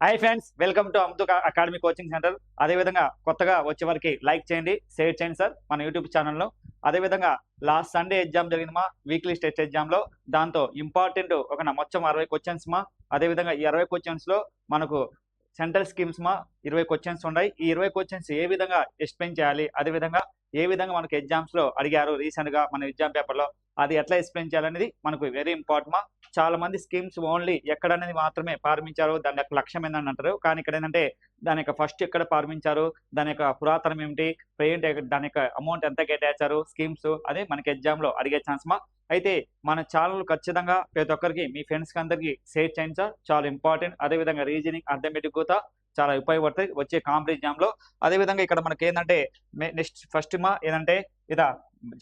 Hi friends, welcome to Ammutu academy coaching centre. అదేవిధంగా కొత్తగా వచ్చే వారికి లైక్ చేయండి, షేర్ చేయండి సార్ మన యూట్యూబ్ ఛానల్లో. అదేవిధంగా లాస్ట్ సండే ఎగ్జామ్ జరిగింది మా వీక్లీ టెస్ట్ ఎగ్జామ్లో. దాంతో ఇంపార్టెంట్ మొత్తం 60 క్వశ్చన్స్ మా. అదేవిధంగా ఈ 60 క్వశ్చన్స్లో మనకు సెంట్రల్ స్కీమ్స్ మా 20 క్వశ్చన్స్ ఉన్నాయి. ఈ 20 క్వశ్చన్స్ ఏ విధంగా ఎక్స్ప్లెయిన్ చేయాలి, అదేవిధంగా ఏ విధంగా మనకు ఎగ్జామ్స్లో అడిగారు రీసెంట్గా మన ఎగ్జామ్ పేపర్లో, అది ఎట్లా ఎక్స్ప్లెయిన్ చేయాలనేది మనకు వెరీ ఇంపార్టెంట్ మా. చాలా మంది స్కీమ్స్ ఓన్లీ ఎక్కడనేది మాత్రమే ప్రారంభించారు, దాని యొక్క లక్ష్యం ఏందని అంటారు. కానీ ఇక్కడ ఏంటంటే దాని యొక్క ఫస్ట్ ఎక్కడ ప్రారంభించారు, దాని యొక్క పురాతనం ఏమిటి, పెయింట్ దాని యొక్క అమౌంట్ ఎంత కేటాయించారు, స్కీమ్స్ అదే మనకి ఎగ్జామ్లో అడిగే ఛాన్స్ మా. అయితే మన ఛానల్ ఖచ్చితంగా ప్రతి ఒక్కరికి మీ ఫ్రెండ్స్కి అందరికీ షేర్ చేయండి సార్, చాలా ఇంపార్టెంట్. అదేవిధంగా రీజనింగ్ అర్థమెటిక్ కూడా చాలా ఉపయోగపడుతుంది వచ్చే కాంపిటేటివ్ ఎగ్జామ్లో. అదేవిధంగా ఇక్కడ మనకి ఏంటంటే నెక్స్ట్ ఫస్ట్ మా ఏంటంటే ఇదా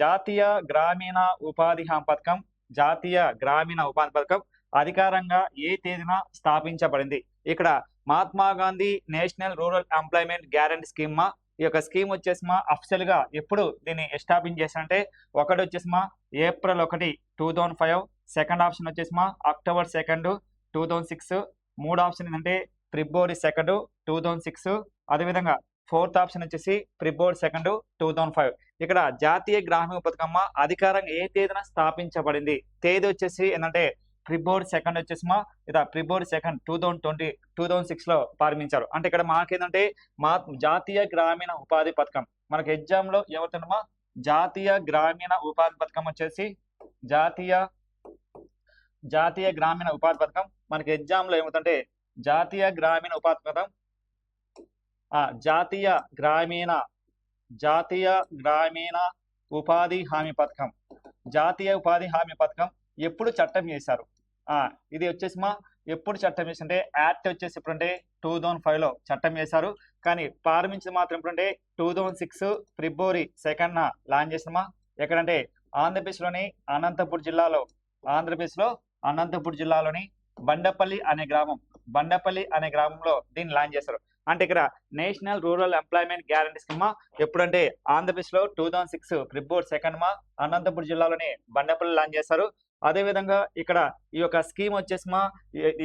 జాతీయ గ్రామీణ ఉపాధి హామీ పథకం. జాతీయ గ్రామీణ ఉపాధి పథకం అధికారంగా ఏ తేదీన స్థాపించబడింది? ఇక్కడ Mahatma Gandhi national rural employment guarantee scheme మా. ఈ యొక్క స్కీమ్ వచ్చేసి మా అఫిషియల్ గా ఎప్పుడు దీన్ని ఎస్టాబ్లిష్ చేశారంటే ఒకటి వచ్చేసి మా ఏప్రిల్ 1, 2005. సెకండ్ ఆప్షన్ వచ్చేసి మా అక్టోబర్ 2, 2006. మూడు ఆప్షన్ ఏంటంటే ఫిబ్రవరి 2, 2006. అదేవిధంగా ఫోర్త్ ఆప్షన్ వచ్చేసి ఫిబ్రవరి 2, 2005. ఇక్కడ జాతీయ గ్రామీణ పథకం అధికారంగా ఏ తేదీన స్థాపించబడింది? తేదీ వచ్చేసి ఏంటంటే ఫిబ్రవరి 2 వచ్చేసి మా ఫిబ్రవరి 2, 2006 లో ప్రారంభించారు. అంటే ఇక్కడ మాకేంటంటే మా జాతీయ గ్రామీణ ఉపాధి పథకం మనకి ఎగ్జామ్ లో ఏమవుతుందమ్మా, జాతీయ గ్రామీణ ఉపాధి పథకం వచ్చేసి జాతీయ గ్రామీణ ఉపాధి పథకం మనకి ఎగ్జామ్ లో ఏమవుతుందంటే జాతీయ గ్రామీణ ఉపాధి పథకం జాతీయ గ్రామీణ ఉపాధి హామీ పథకం. జాతీయ ఉపాధి హామీ పథకం ఎప్పుడు చట్టం చేశారు? ఇది వచ్చేసి మా ఎప్పుడు చట్టం చేసింటే యాక్ట్ వచ్చేసి ఎప్పుడంటే 2005 లో చట్టం చేశారు. కానీ ప్రారంభించింది మాత్రం ఎప్పుడంటే 2006 ఫిబ్రవరి 2 లాంచ్ చేసినమా. ఎక్కడంటే ఆంధ్రప్రదేశ్లో అనంతపూర్ జిల్లాలోని బండపల్లి అనే గ్రామంలో దీన్ని లాంచ్ చేశారు. అంటే ఇక్కడ national rural employment guarantee scheme ఎప్పుడంటే ఆంధ్రప్రదేశ్ లో 2006 ఫిబ్రవరి 2 అనంతపురం జిల్లాలోని బండపల్లి లాంచ్ చేశారు. అదేవిధంగా ఇక్కడ ఈ యొక్క స్కీమ్ వచ్చేసి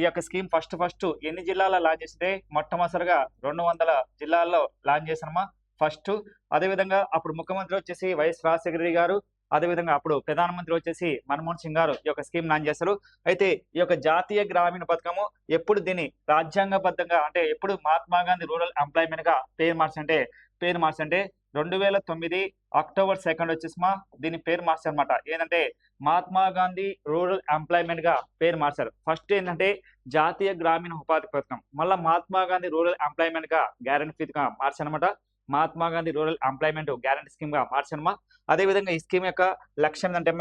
ఈ యొక్క స్కీమ్ ఫస్ట్ ఎన్ని జిల్లాల్లో లాంచ్ చేస్తే మొట్టమొదటిగా 200 జిల్లాల్లో లాంచ్ చేశారమ్మా ఫస్ట్. అదేవిధంగా అప్పుడు ముఖ్యమంత్రి వచ్చేసి వైఎస్ రాజశేఖర గారు, అదేవిధంగా అప్పుడు ప్రధానమంత్రి వచ్చేసి మన్మోహన్ సింగ్ గారు ఈ యొక్క స్కీమ్ లాంచ్ చేశారు. అయితే ఈ యొక్క జాతీయ గ్రామీణ పథకము ఎప్పుడు దీన్ని రాజ్యాంగబద్ధంగా అంటే ఎప్పుడు మహాత్మా గాంధీ రూరల్ ఎంప్లాయ్మెంట్ గా పేరు మార్చంటే 2009 అక్టోబర్ 2 వచ్చేసి దీని పేరు మార్చారనమాట. ఏంటంటే మహాత్మా గాంధీ రూరల్ ఎంప్లాయ్మెంట్ గా పేరు మార్చారు. ఫస్ట్ ఏంటంటే జాతీయ గ్రామీణ ఉపాధి పథకం, మళ్ళీ మహాత్మా గాంధీ రూరల్ ఎంప్లాయ్మెంట్ గా గ్యారంటీ గా మార్చారనమాట. Mahatma Gandhi rural employment guarantee scheme గా మార్చనమా. అదేవిధంగా ఈ స్కీమ్ యొక్క లక్ష్యం ఏంటంటే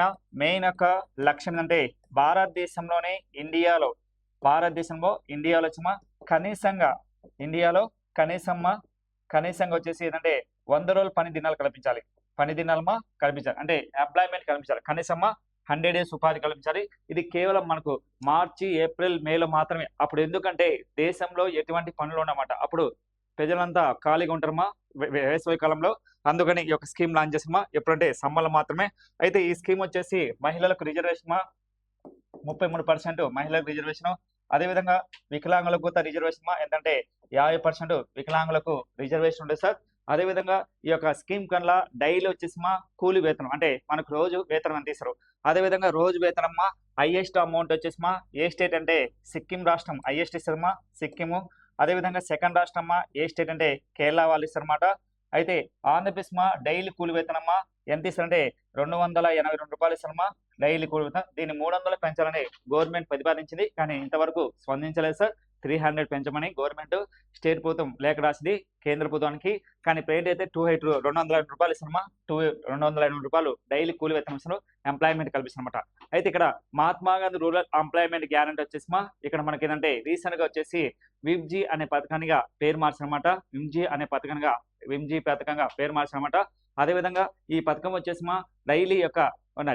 మెయిన్ యొక్క లక్ష్యం ఏంటంటే ఇండియాలో వచ్చి కనీసంగా వచ్చేసి ఏంటంటే 100 రోజులు పని దినాలు కల్పించాలి. అంటే ఎంప్లాయ్మెంట్ కల్పించాలి. కనీసం 100 days ఉపాధి కల్పించాలి. ఇది కేవలం మనకు మార్చి, ఏప్రిల్, మేలో మాత్రమే. అప్పుడు ఎందుకంటే దేశంలో ఎటువంటి పనులు ఉన్నమాట, అప్పుడు ప్రజలంతా ఖాళీగా ఉంటారమ్మా వేసవి కాలంలో. అందుకని ఈ యొక్క స్కీమ్ లాంచ్ చేసామా ఎప్పుడంటే సమ్మర్లో మాత్రమే. అయితే ఈ స్కీమ్ వచ్చేసి మహిళలకు రిజర్వేషన్ 33% మహిళలకు రిజర్వేషన్. అదేవిధంగా వికలాంగులకు కూడా రిజర్వేషన్ ఏంటంటే 50% వికలాంగులకు రిజర్వేషన్ ఉంటుంది సార్. అదేవిధంగా ఈ యొక్క స్కీమ్ కన్నా డైలీ వచ్చేసి కూలి వేతనం అంటే మనకు రోజు వేతనం ఎంత ఇస్తారు. అదేవిధంగా రోజు వేతనం హైయెస్ట్ అమౌంట్ వచ్చేసి ఏ స్టేట్ అంటే సిక్కిం రాష్ట్రం హైయెస్ట్ ఇస్తారమ్మా, సిక్కిము. అదేవిధంగా సెకండ్ రాష్ట్రం ఏ స్టేట్ అంటే కేరళ వాళ్ళు ఇస్తారన్నమాట. అయితే ఆంధ్రప్రదేశ్ డైలీ కూలి వేతనమ్మా ఎంత ఇస్తారంటే 282 రూపాయలు ఇస్తారమ్మా డైలీ కూలి వేతనం. దీన్ని 300 పెంచాలని గవర్నమెంట్ ప్రతిపాదించింది, కానీ ఇంతవరకు స్పందించలేదు సార్. 300 పెంచమని గవర్నమెంట్ స్టేట్ ప్రభుత్వం లేఖ రాసింది కేంద్ర ప్రభుత్వానికి. కానీ పేరు అయితే 202 రూపాయలు ఇస్తారమ్మా. 202 రూపాయలు డైలీ కూలి వేతనం ఇస్తారు, ఎంప్లాయ్మెంట్ కల్పిస్తారన్నమాట. అయితే ఇక్కడ Mahatma Gandhi rural employment guarantee వచ్చేసి ఇక్కడ మనకి ఏంటంటే రీసెంట్ గా వచ్చేసి విమ్జీ అనే పథకానిగా పేరు మార్చారన్నమాట. విమ్జీ పథకంగా పేరు మార్చారన్నమాట. అదేవిధంగా ఈ పథకం వచ్చేసి డైలీ యొక్క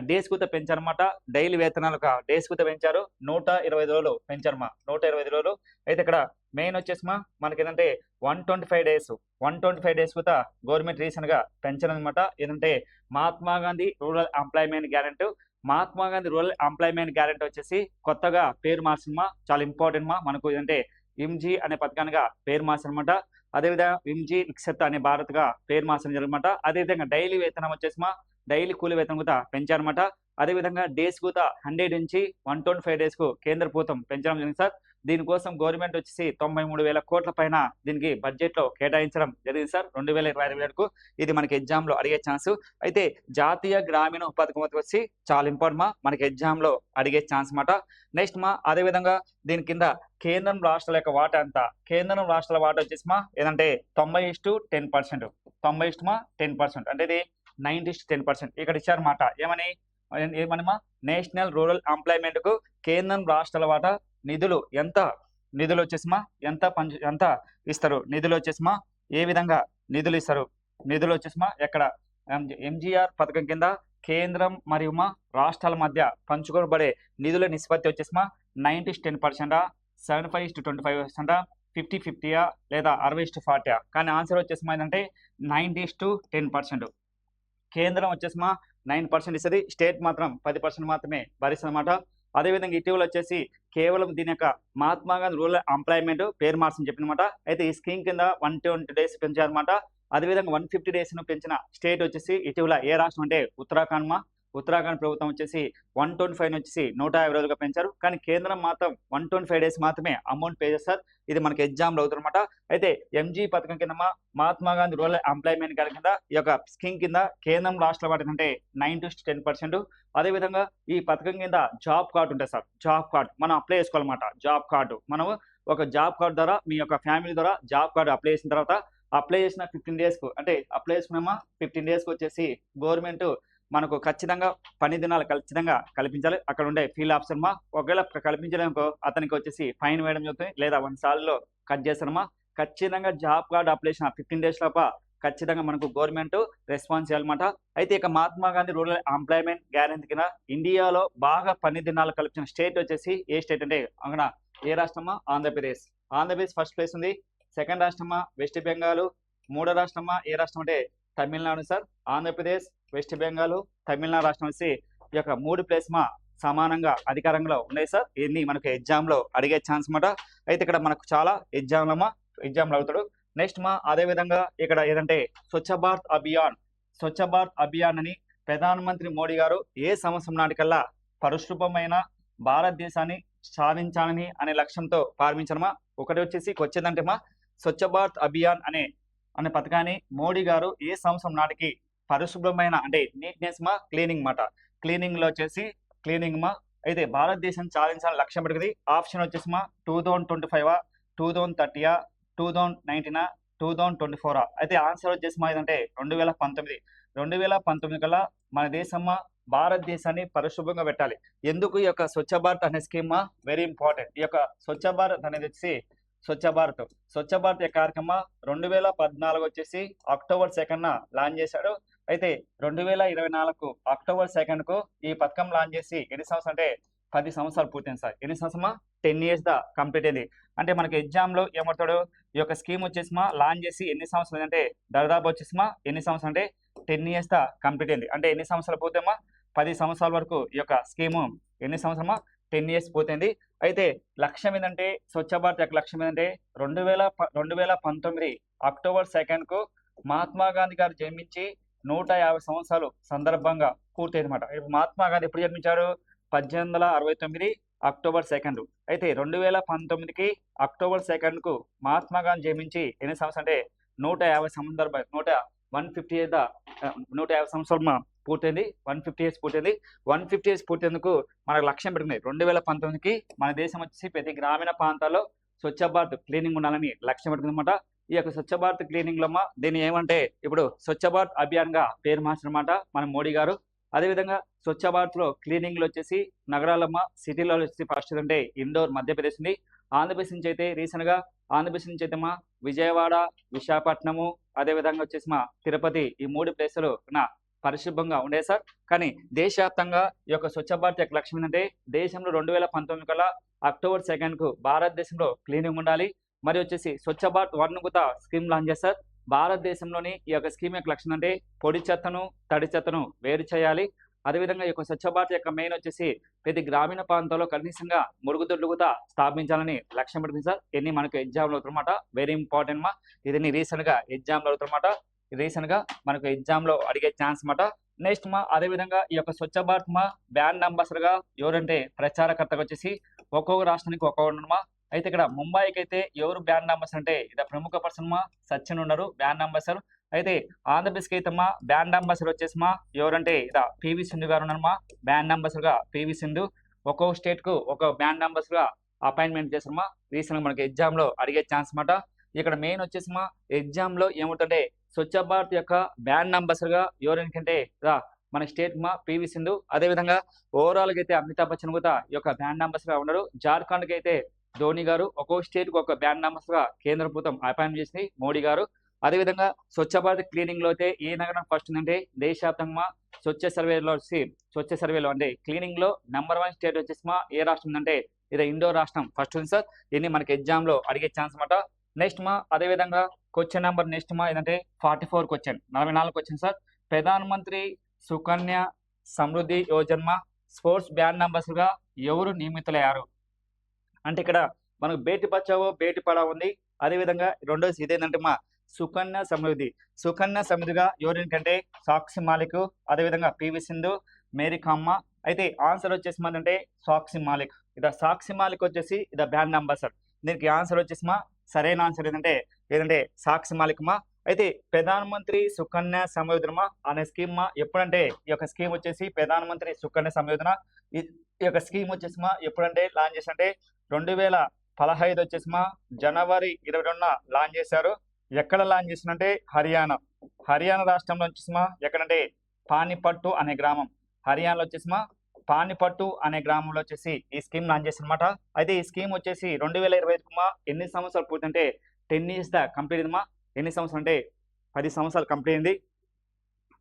డేస్ కుత పెంచారన్నమాట. డైలీ వేతనాలు డేస్ కుత పెంచారు, 120 రోజులు పెంచారమ్మా, 120 రోజులు. అయితే ఇక్కడ మెయిన్ వచ్చేసి మనకి ఏంటంటే 125 డేస్ కుత గవర్నమెంట్ రీసెంట్ గా పెంచారనమాట. ఏంటంటే Mahatma Gandhi rural employment guarantee వచ్చేసి కొత్తగా పేరు మార్చమ్మా, చాలా ఇంపార్టెంట్ మనకు. ఏంటంటే విమ్జీ అనే పథకానిగా పేరు మార్చారనమాట. అదేవిధంగా విమ్జీ నిక్షత్ అనే భారత్గా పేరు మార్చడం జరిగిందన్నమాట. అదేవిధంగా డైలీ వేతనం వచ్చేసి డైలీ కూలీ వేతనం కూడా పెంచారన్నమాట. అదేవిధంగా డేస్ కూడా 100 నుంచి 125 డేస్కు కేంద్ర ప్రభుత్వం పెంచడం జరిగింది సార్. దీనికోసం గవర్నమెంట్ వచ్చేసి 93,000 కోట్ల పైన దీనికి బడ్జెట్లో కేటాయించడం జరిగింది సార్ 2027కు. ఇది మనకి ఎగ్జామ్లో అడిగే ఛాన్స్. అయితే జాతీయ గ్రామీణ పథకం వచ్చి చాలా ఇంపార్టెంట్ మనకి ఎగ్జామ్లో అడిగే ఛాన్స్ మాట. నెక్స్ట్ అదేవిధంగా దీని కింద కేంద్రం రాష్ట్రాల యొక్క వాటా ఎంత? కేంద్రం రాష్ట్రాల వాటా వచ్చేసి ఏదంటే 90:10%. 90:10% అంటే ఇది 90:10%. ఇక్కడ ఇచ్చారన్నమాట. ఏమని నేషనల్ రూరల్ ఎంప్లాయ్మెంట్ కు కేంద్రం రాష్ట్రాల వాటా నిధులు వచ్చేసి ఎంత ఇస్తారు? నిధులు వచ్చేసి ఏ విధంగా నిధులు ఇస్తారు? నిధులు వచ్చేసి ఎక్కడ ఎంజీఆర్ పథకం కింద కేంద్రం మరియు రాష్ట్రాల మధ్య పంచుకోబడే నిధుల నిష్పత్తి వచ్చేసి 90:10%, 75:25%, 50-50 లేదా 60:40. కానీ ఆన్సర్ వచ్చేసి ఏంటంటే 90:10%. కేంద్రం వచ్చేసి 9% ఇస్తుంది, స్టేట్ మాత్రం 10% మాత్రమే భరిస్తుంది అన్నమాట. అదేవిధంగా ఇటీవల వచ్చేసి కేవలం దీని యొక్క మహాత్మా గాంధీ రూరల్ ఎంప్లాయ్మెంట్ పేరు మార్చని చెప్పినమాట. అయితే ఈ స్కీమ్ కింద 120 డేస్ పెంచారన్నమాట. అదేవిధంగా 150 డేస్ను పెంచిన స్టేట్ వచ్చేసి ఇటీవల ఏ రాష్ట్రం అంటే ఉత్తరాఖండ్ ప్రభుత్వం వచ్చేసి 125 వచ్చేసి 150 రోజులుగా పెంచారు. కానీ కేంద్రం మాత్రం 125 డేస్ మాత్రమే అమౌంట్ పే చేస్తారు. ఇది మనకి ఎగ్జామ్లో అవుతుందన్నమాట. అయితే ఎంజీ పథకం కింద Mahatma Gandhi rural employment card కింద ఈ యొక్క స్కీమ్ కింద కేంద్రం రాష్ట్రాల వాటి అంటే 9-10%. అదేవిధంగా ఈ పథకం కింద జాబ్ కార్డు ఉంటుంది సార్. జాబ్ కార్డు మనం అప్లై చేసుకోవాలన్నమాట. జాబ్ కార్డు మనం ఒక జాబ్ కార్డు ద్వారా మీ యొక్క ఫ్యామిలీ ద్వారా జాబ్ కార్డు అప్లై చేసిన తర్వాత అప్లై చేసిన 15 డేస్కు అంటే అప్లై చేసుకున్నామా 15 డేస్కి వచ్చేసి గవర్నమెంట్ మనకు ఖచ్చితంగా పని దినాలు ఖచ్చితంగా కల్పించాలి. అక్కడ ఉండే ఫీల్డ్ ఆఫీసర్ ఒకవేళ కల్పించడానికి అతనికి వచ్చేసి ఫైన్ వేయడం జరుగుతుంది, లేదా 1 సార్లో కట్ చేస్తారమ్మా. ఖచ్చితంగా జాబ్ కార్డు అప్లై చేసిన 15 డేస్ లోప ఖచ్చితంగా మనకు గవర్నమెంట్ రెస్పాన్స్ చేయాలన్నమాట. అయితే ఇక Mahatma Gandhi rural employment guarantee కింద ఇండియాలో బాగా పని దినాలు కల్పించిన స్టేట్ వచ్చేసి ఏ స్టేట్ అంటే అక్కడ ఏ రాష్ట్రమా? ఆంధ్రప్రదేశ్. ఆంధ్రప్రదేశ్ ఫస్ట్ ప్లేస్ ఉంది. సెకండ్ రాష్ట్రమా వెస్ట్ బెంగాల్. మూడో రాష్ట్రమా ఏ రాష్ట్రం అంటే తమిళనాడు సార్. ఆంధ్రప్రదేశ్, వెస్ట్ బెంగాల్, తమిళనాడు రాష్ట్రం వచ్చి ఈ యొక్క 3 ప్లేస్ సమానంగా అధికారంలో ఉన్నాయి సార్. ఇన్ని మనకు ఎగ్జామ్లో అడిగే ఛాన్స్ అన్నమాట. అయితే ఇక్కడ మనకు చాలా ఎగ్జామ్లో అవుతాడు. నెక్స్ట్ అదేవిధంగా ఇక్కడ ఏదంటే స్వచ్ఛ భారత్ అభియాన్ అని ప్రధానమంత్రి మోడీ గారు ఏ సంవత్సరం నాటికల్లా పరిశుభ్రమైన భారతదేశాన్ని సాధించాలని అనే లక్ష్యంతో ప్రారంభించడమా. ఒకటి వచ్చేసి వచ్చేదంటే స్వచ్ఛ భారత్ అభియాన్ అనే పథకాన్ని మోడీ గారు ఏ సంవత్సరం నాటికి పరిశుభ్రమైన అంటే నీట్నెస్ క్లీనింగ్ క్లీనింగ్ లో వచ్చేసి అయితే భారతదేశం సాధించాలని లక్ష్యం పెట్టుకుంది. ఆప్షన్ వచ్చేసి 2025, 2030, 2019, 2024. అయితే ఆన్సర్ వచ్చేసి ఏదంటే 2019 కల్లా మన దేశం భారతదేశాన్ని పరిశుభ్రంగా పెట్టాలి. ఎందుకు ఈ యొక్క స్వచ్ఛ భారత్ అనే స్కీమ్ వెరీ ఇంపార్టెంట్. ఈ యొక్క స్వచ్ఛ భారత్ అనేది వచ్చి స్వచ్ఛ భారత్ యొక్క కార్యక్రమం 2014 వచ్చేసి అక్టోబర్ 2న లాంచ్ చేశాడు. అయితే 2024 అక్టోబర్ 2కు ఈ పథకం లాంచ్ చేసి ఎన్ని సంవత్సరాలు అంటే 10 సంవత్సరాలు పూర్తయింది సార్. ఎన్ని సంవత్సరమా? 10 years కంప్లీట్ అయింది. అంటే మనకి ఎగ్జామ్లో ఏమవుతాడు ఈ యొక్క స్కీమ్ వచ్చేసి లాంచ్ చేసి ఎన్ని సంవత్సరాలు అంటే దాదాపు వచ్చేసి ఎన్ని సంవత్సరాలు అంటే 10 years కంప్లీట్ అయింది. అంటే ఎన్ని సంవత్సరాలు పూర్తయిమా 10 సంవత్సరాల వరకు ఈ యొక్క స్కీము ఎన్ని సంవత్సరమా 10 years పూర్తయింది. అయితే లక్ష్యం ఏంటంటే స్వచ్ఛ భారత్ యొక్క లక్ష్యం ఏంటంటే 2019 అక్టోబర్ 2కు మహాత్మా గాంధీ గారు జన్మించి 150 సంవత్సరాలు సందర్భంగా పూర్తయింది అనమాట. మహాత్మా గాంధీ ఎప్పుడు జన్మించారు? 1869 అక్టోబర్ 2. అయితే 2019కి అక్టోబర్ 2కు మహాత్మా గాంధీ జన్మించి ఎన్ని సంవత్సరాలు అంటే 150 సంవత్సరాలు పూర్తయింది. 150 years పూర్తయింది. 150 years పూర్తేందుకు మనకు లక్ష్యం పెట్టుకుంది 2019కి మన దేశం వచ్చేసి ప్రతి గ్రామీణ ప్రాంతాల్లో స్వచ్ఛ భారత్ క్లీనింగ్ ఉండాలని లక్ష్యం పెట్టుకుంది అనమాట. ఈ యొక్క స్వచ్ఛ భారత్ క్లీనింగ్ లో దీన్ని ఏమంటే ఇప్పుడు స్వచ్ఛ భారత్ అభియాన్ గా పేరు మార్చారన్నమాట మన మోడీ గారు. అదేవిధంగా స్వచ్ఛ భారత్ లో క్లీనింగ్ లో వచ్చేసి నగరాలమ్మ సిటీలో వచ్చేసి ఫస్ట్ అంటే ఇండోర్ మధ్యప్రదేశ్ ఉంది. ఆంధ్రప్రదేశ్ నుంచి అయితే రీసెంట్ గా ఆంధ్రప్రదేశ్ నుంచి అయితే విజయవాడ, విశాఖపట్నము, అదేవిధంగా వచ్చేసి తిరుపతి ఈ 3 ప్లేసులు పరిశుభ్రంగా ఉండే సార్. కానీ దేశవ్యాప్తంగా ఈ యొక్క స్వచ్ఛ భారత్ యొక్క లక్ష్యం ఏంటంటే దేశంలో 2019 కల్లా అక్టోబర్ 2కు భారతదేశంలో క్లీనింగ్ ఉండాలి. మరి వచ్చేసి స్వచ్ఛ భారత్ 1 కూడా స్కీమ్ లాంచ్ చేస్తారు. భారతదేశంలోని ఈ యొక్క స్కీమ్ యొక్క లక్ష్యం అంటే పొడి చెత్తను తడి చెత్తను వేరు చేయాలి. అదేవిధంగా ఈ యొక్క స్వచ్ఛ భారత్ యొక్క మెయిన్ వచ్చేసి ప్రతి గ్రామీణ ప్రాంతంలో కనీసంగా మురుగుదొడ్లు కూడా స్థాపించాలని లక్ష్యం పెడుతుంది సార్. ఇన్ని మనకు ఎగ్జామ్లో అవుతున్నమాట, వెరీ ఇంపార్టెంట్ మా. ఇది రీసెంట్ గా ఎగ్జామ్లో అవుతున్నమాట, రీసెంట్ గా మనకు ఎగ్జామ్ లో అడిగే ఛాన్స్ మాట. నెక్స్ట్ మా అదేవిధంగా ఈ యొక్క స్వచ్ఛ భారత్ మా బ్రాండ్ అంబాసిడర్ గా ఎవరంటే ప్రచారకర్తగా వచ్చేసి ఒక్కొక్క రాష్ట్రానికి ఒక్కొక్క మా. అయితే ఇక్కడ ముంబైకి అయితే ఎవరు బ్రాండ్ అంబాసిడర్ అంటే ఇది ప్రముఖ పర్సన్ మా సచిన్ ఉన్నారు బ్రాండ్ అంబాసిడర్. అయితే ఆంధ్రప్రదేశ్ కి అయితే మా బ్రాండ్ అంబాసిడర్ వచ్చేసి మా ఎవరంటే ఇదా పివి సింధు గారు ఉన్నారు మా బ్రాండ్ అంబాసిడర్ గా. పివి సింధు ఒక్కొక్క స్టేట్ కు ఒక బ్రాండ్ అంబాసిడర్ గా అపాయింట్మెంట్ చేస్తారు మా. రీసెంట్ గా మనకి ఎగ్జామ్ లో అడిగే ఛాన్స్ మాట. ఇక్కడ మెయిన్ వచ్చేసి మా ఎగ్జామ్ లో ఏముంటుంటే స్వచ్ఛ భారత్ యొక్క బ్రాండ్ అంబాసిడర్ గా ఎవరికంటే మన స్టేట్ మా పివి సింధు. అదేవిధంగా ఓవరాల్ గా అయితే అమితాబ్ బచ్చన్ కూడా ఈ యొక్క బ్రాండ్ అంబాసిడర్ గా ఉన్నారు. జార్ఖండ్ కి అయితే ధోని గారు, ఒక్కొక్క స్టేట్ కు ఒక బ్రాండ్ అంబాసిడర్ గా కేంద్ర ప్రభుత్వం అపాయింట్ చేసింది మోడీ గారు. అదేవిధంగా స్వచ్ఛ భారత్ క్లీనింగ్ లో అయితే ఏ నగరం ఫస్ట్ ఉందంటే దేశవ్యాప్తంగా స్వచ్ఛ సర్వేలో అంటే క్లీనింగ్ లో #1 స్టేట్ వచ్చేసి మా ఏ రాష్ట్రం ఉందంటే ఇది ఇండో రాష్ట్రం ఫస్ట్ ఉంది సార్. దీన్ని మనకి ఎగ్జామ్ లో అడిగే ఛాన్స్ మాట. నెక్స్ట్ మా అదేవిధంగా క్వశ్చన్ నెంబర్ నెక్స్ట్ మా ఏంటంటే 44 question 44 question sir. Pradhan Mantri Sukanya Samriddhi Yojana sports brand ambassador గా ఎవరు నియమితులయ్యారు అంటే ఇక్కడ మనకు బేటి బచావో బేటి పడావో ఉంది. అదేవిధంగా రెండోది ఇదేంటంటే మా సుకన్య సమృద్ధిగా ఎవరికంటే సాక్షి మాలిక్, అదేవిధంగా పివి సింధు, మేరీ కామ్మ. అయితే ఆన్సర్ వచ్చేసి అంటే సాక్షి మాలిక్. సాక్షి మాలిక్ వచ్చేసి బ్రాండ్ అంబాసిడర్. దీనికి ఆన్సర్ వచ్చేసి మా సరైన ఆన్సర్ ఏదంటే సాక్షి మాలిక్ మా. అయితే ప్రధాన మంత్రి సుకన్య సమయోజన అనే స్కీమ్ మా ఎప్పుడంటే ఈ యొక్క స్కీమ్ వచ్చేసి ప్రధాన మంత్రి సుకన్య సమయోజన ఈ యొక్క స్కీమ్ వచ్చేసి మా ఎప్పుడంటే లాంచ్ చేసి 2015 వచ్చేసి మా జనవరి 22న లాంచ్ చేశారు. ఎక్కడ లాంచ్ చేసిందంటే హర్యానా రాష్ట్రంలో వచ్చేసి మా ఎక్కడంటే పానిపట్టు అనే గ్రామం, హర్యానాలో వచ్చేసి మా పానిపట్టు అనే గ్రామంలో వచ్చేసి ఈ స్కీమ్ లాంచ్ చేసిందన్నమాట. అయితే ఈ స్కీమ్ వచ్చేసి 2025 మా ఎన్ని సంవత్సరాలు పూర్తయింటే 10 years కంప్లీట్ అయింది మా. ఎన్ని సంవత్సరాలు అంటే 10 సంవత్సరాలు కంప్లీట్ అయింది.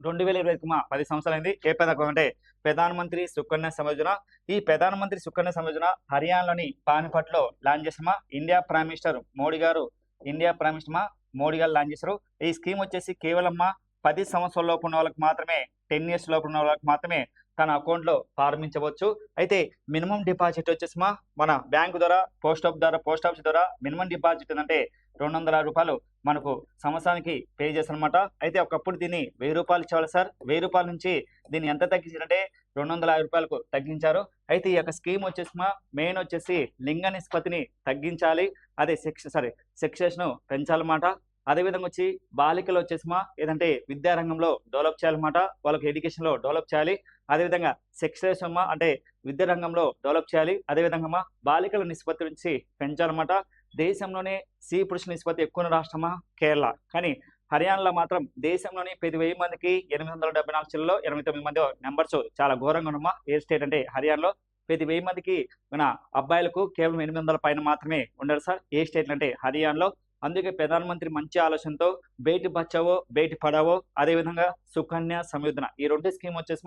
2025 మా 10 సంవత్సరాలు అయింది. ఏ పథకం అంటే ప్రధాన మంత్రి సుకన్య సమయోజన. ఈ ప్రధాన మంత్రి సుకన్య సమయోజన హర్యానాలోని పానిపట్లో లాంచ్ చేసామా. ఇండియా ప్రైమ్ మినిస్టర్ మోడీ గారు లాంచ్ చేశారు. ఈ స్కీమ్ వచ్చేసి కేవలం 10 సంవత్సరాల లోపు ఉన్న వాళ్ళకి మాత్రమే, 10 years లోపు ఉన్న వాళ్ళకి మాత్రమే తన అకౌంట్ లో ప్రారంభించవచ్చు. అయితే మినిమం డిపాజిట్ వచ్చేసి మన బ్యాంకు ద్వారా పోస్ట్ ఆఫీస్ ద్వారా మినిమం డిపాజిట్ అంటే 200 రూపాయలు మనకు సంవత్సరానికి పే చేస్తారనమాట. అయితే ఒకప్పుడు దీన్ని 1000 రూపాయలు ఇచ్చేవాళ్ళు సార్. 1000 రూపాయల నుంచి దీన్ని ఎంత తగ్గించారంటే 250 రూపాయలకు తగ్గించారు. అయితే ఈ యొక్క స్కీమ్ వచ్చేసి మెయిన్ వచ్చేసి లింగ నిష్పత్తిని తగ్గించాలి, అదే సెక్సేషన్ పెంచాలన్నమాట. అదేవిధంగా వచ్చి బాలికలు వచ్చేసి ఏదంటే విద్యారంగంలో డెవలప్ చేయాలన్నమాట, వాళ్ళకి ఎడ్యుకేషన్ లో డెవలప్ చేయాలి. అదేవిధంగా సెక్సేషన్ అంటే విద్యారంగంలో డెవలప్ చేయాలి. అదేవిధంగా బాలికల నిష్పత్తి నుంచి పెంచాలన్నమాట. దేశంలోనే స్త్రీ పురుష నిష్పత్తి ఎక్కువ రాష్ట్రమా కేరళ, కానీ హర్యానాలో మాత్రం దేశంలోని ప్రతి 1000 మందికి 874 జిల్లాలో 89 మంది నెంబర్స్ చాలా ఘోరంగా ఉన్నమా. ఏ స్టేట్ అంటే హర్యానాలో ప్రతి 1000 మందికి మన అబ్బాయిలకు కేవలం 800 పైన మాత్రమే ఉండరు సార్. ఏ స్టేట్ అంటే హర్యానాలో. అందుకే ప్రధానమంత్రి మంచి ఆలోచనతో బేటి బచావో బేటి పడావో అదేవిధంగా సుకన్య సమయోజన ఈ రెండు స్కీమ్ వచ్చేసి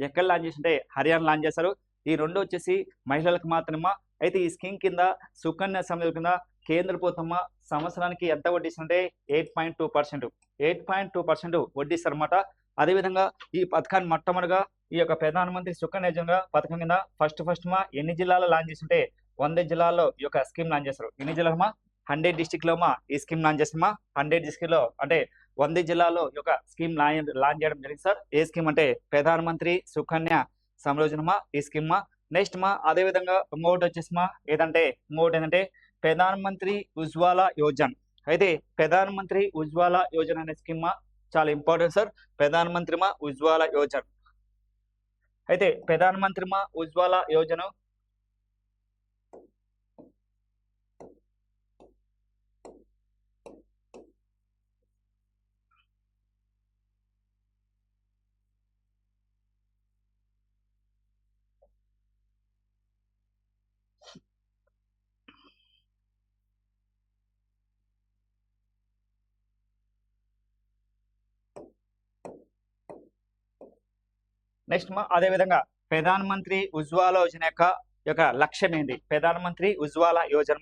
ఎక్కడ లాంచ్ చేసింటే హర్యానా లాంచ్ చేశారు. ఈ రెండు వచ్చేసి మహిళలకు మాత్రమే. అయితే ఈ స్కీమ్ కింద సుకన్య సమయోజన కింద కేంద్ర ప్రభుత్వం సంవత్సరానికి ఎంత వడ్డిస్తుంటే 8.2% వడ్డిస్తారన్నమాట. అదేవిధంగా ఈ పథకాన్ని మొట్టమొదటిగా ఈ యొక్క ప్రధానమంత్రి సుకన్య యోజన పథకం కింద ఫస్ట్ ఎన్ని జిల్లాలో లాంచ్ చేస్తుంటే 100 జిల్లాల్లో ఈ యొక్క స్కీమ్ లాంచ్ చేస్తారు. ఎన్ని జిల్లాలమా 100 డిస్టిక్ లో ఈ స్కీమ్ లాంచ్ చేస్తామా. 100 డిస్టిక్ లో అంటే 100 జిల్లాల్లో ఈ యొక్క స్కీమ్ లాంచ్ చేయడం జరిగింది సార్. ఏ స్కీమ్ అంటే ప్రధానమంత్రి సుకన్య సమయోజన ఈ స్కీమ్ నెక్స్ట్ అదేవిధంగా ఇంకోటి వచ్చేసి ఏంటంటే ప్రధానమంత్రి ఉజ్వాల యోజన. అయితే ప్రధానమంత్రి ఉజ్వాల యోజన అనే స్కీమ్ చాలా ఇంపార్టెంట్ సార్. ప్రధానమంత్రి ఉజ్వాల యోజన. అయితే ప్రధానమంత్రి ఉజ్వాల యోజన నెక్స్ట్ అదేవిధంగా ప్రధానమంత్రి ఉజ్వాల యోజన యొక్క లక్ష్యం ఏంటి? ప్రధానమంత్రి ఉజ్వాల యోజన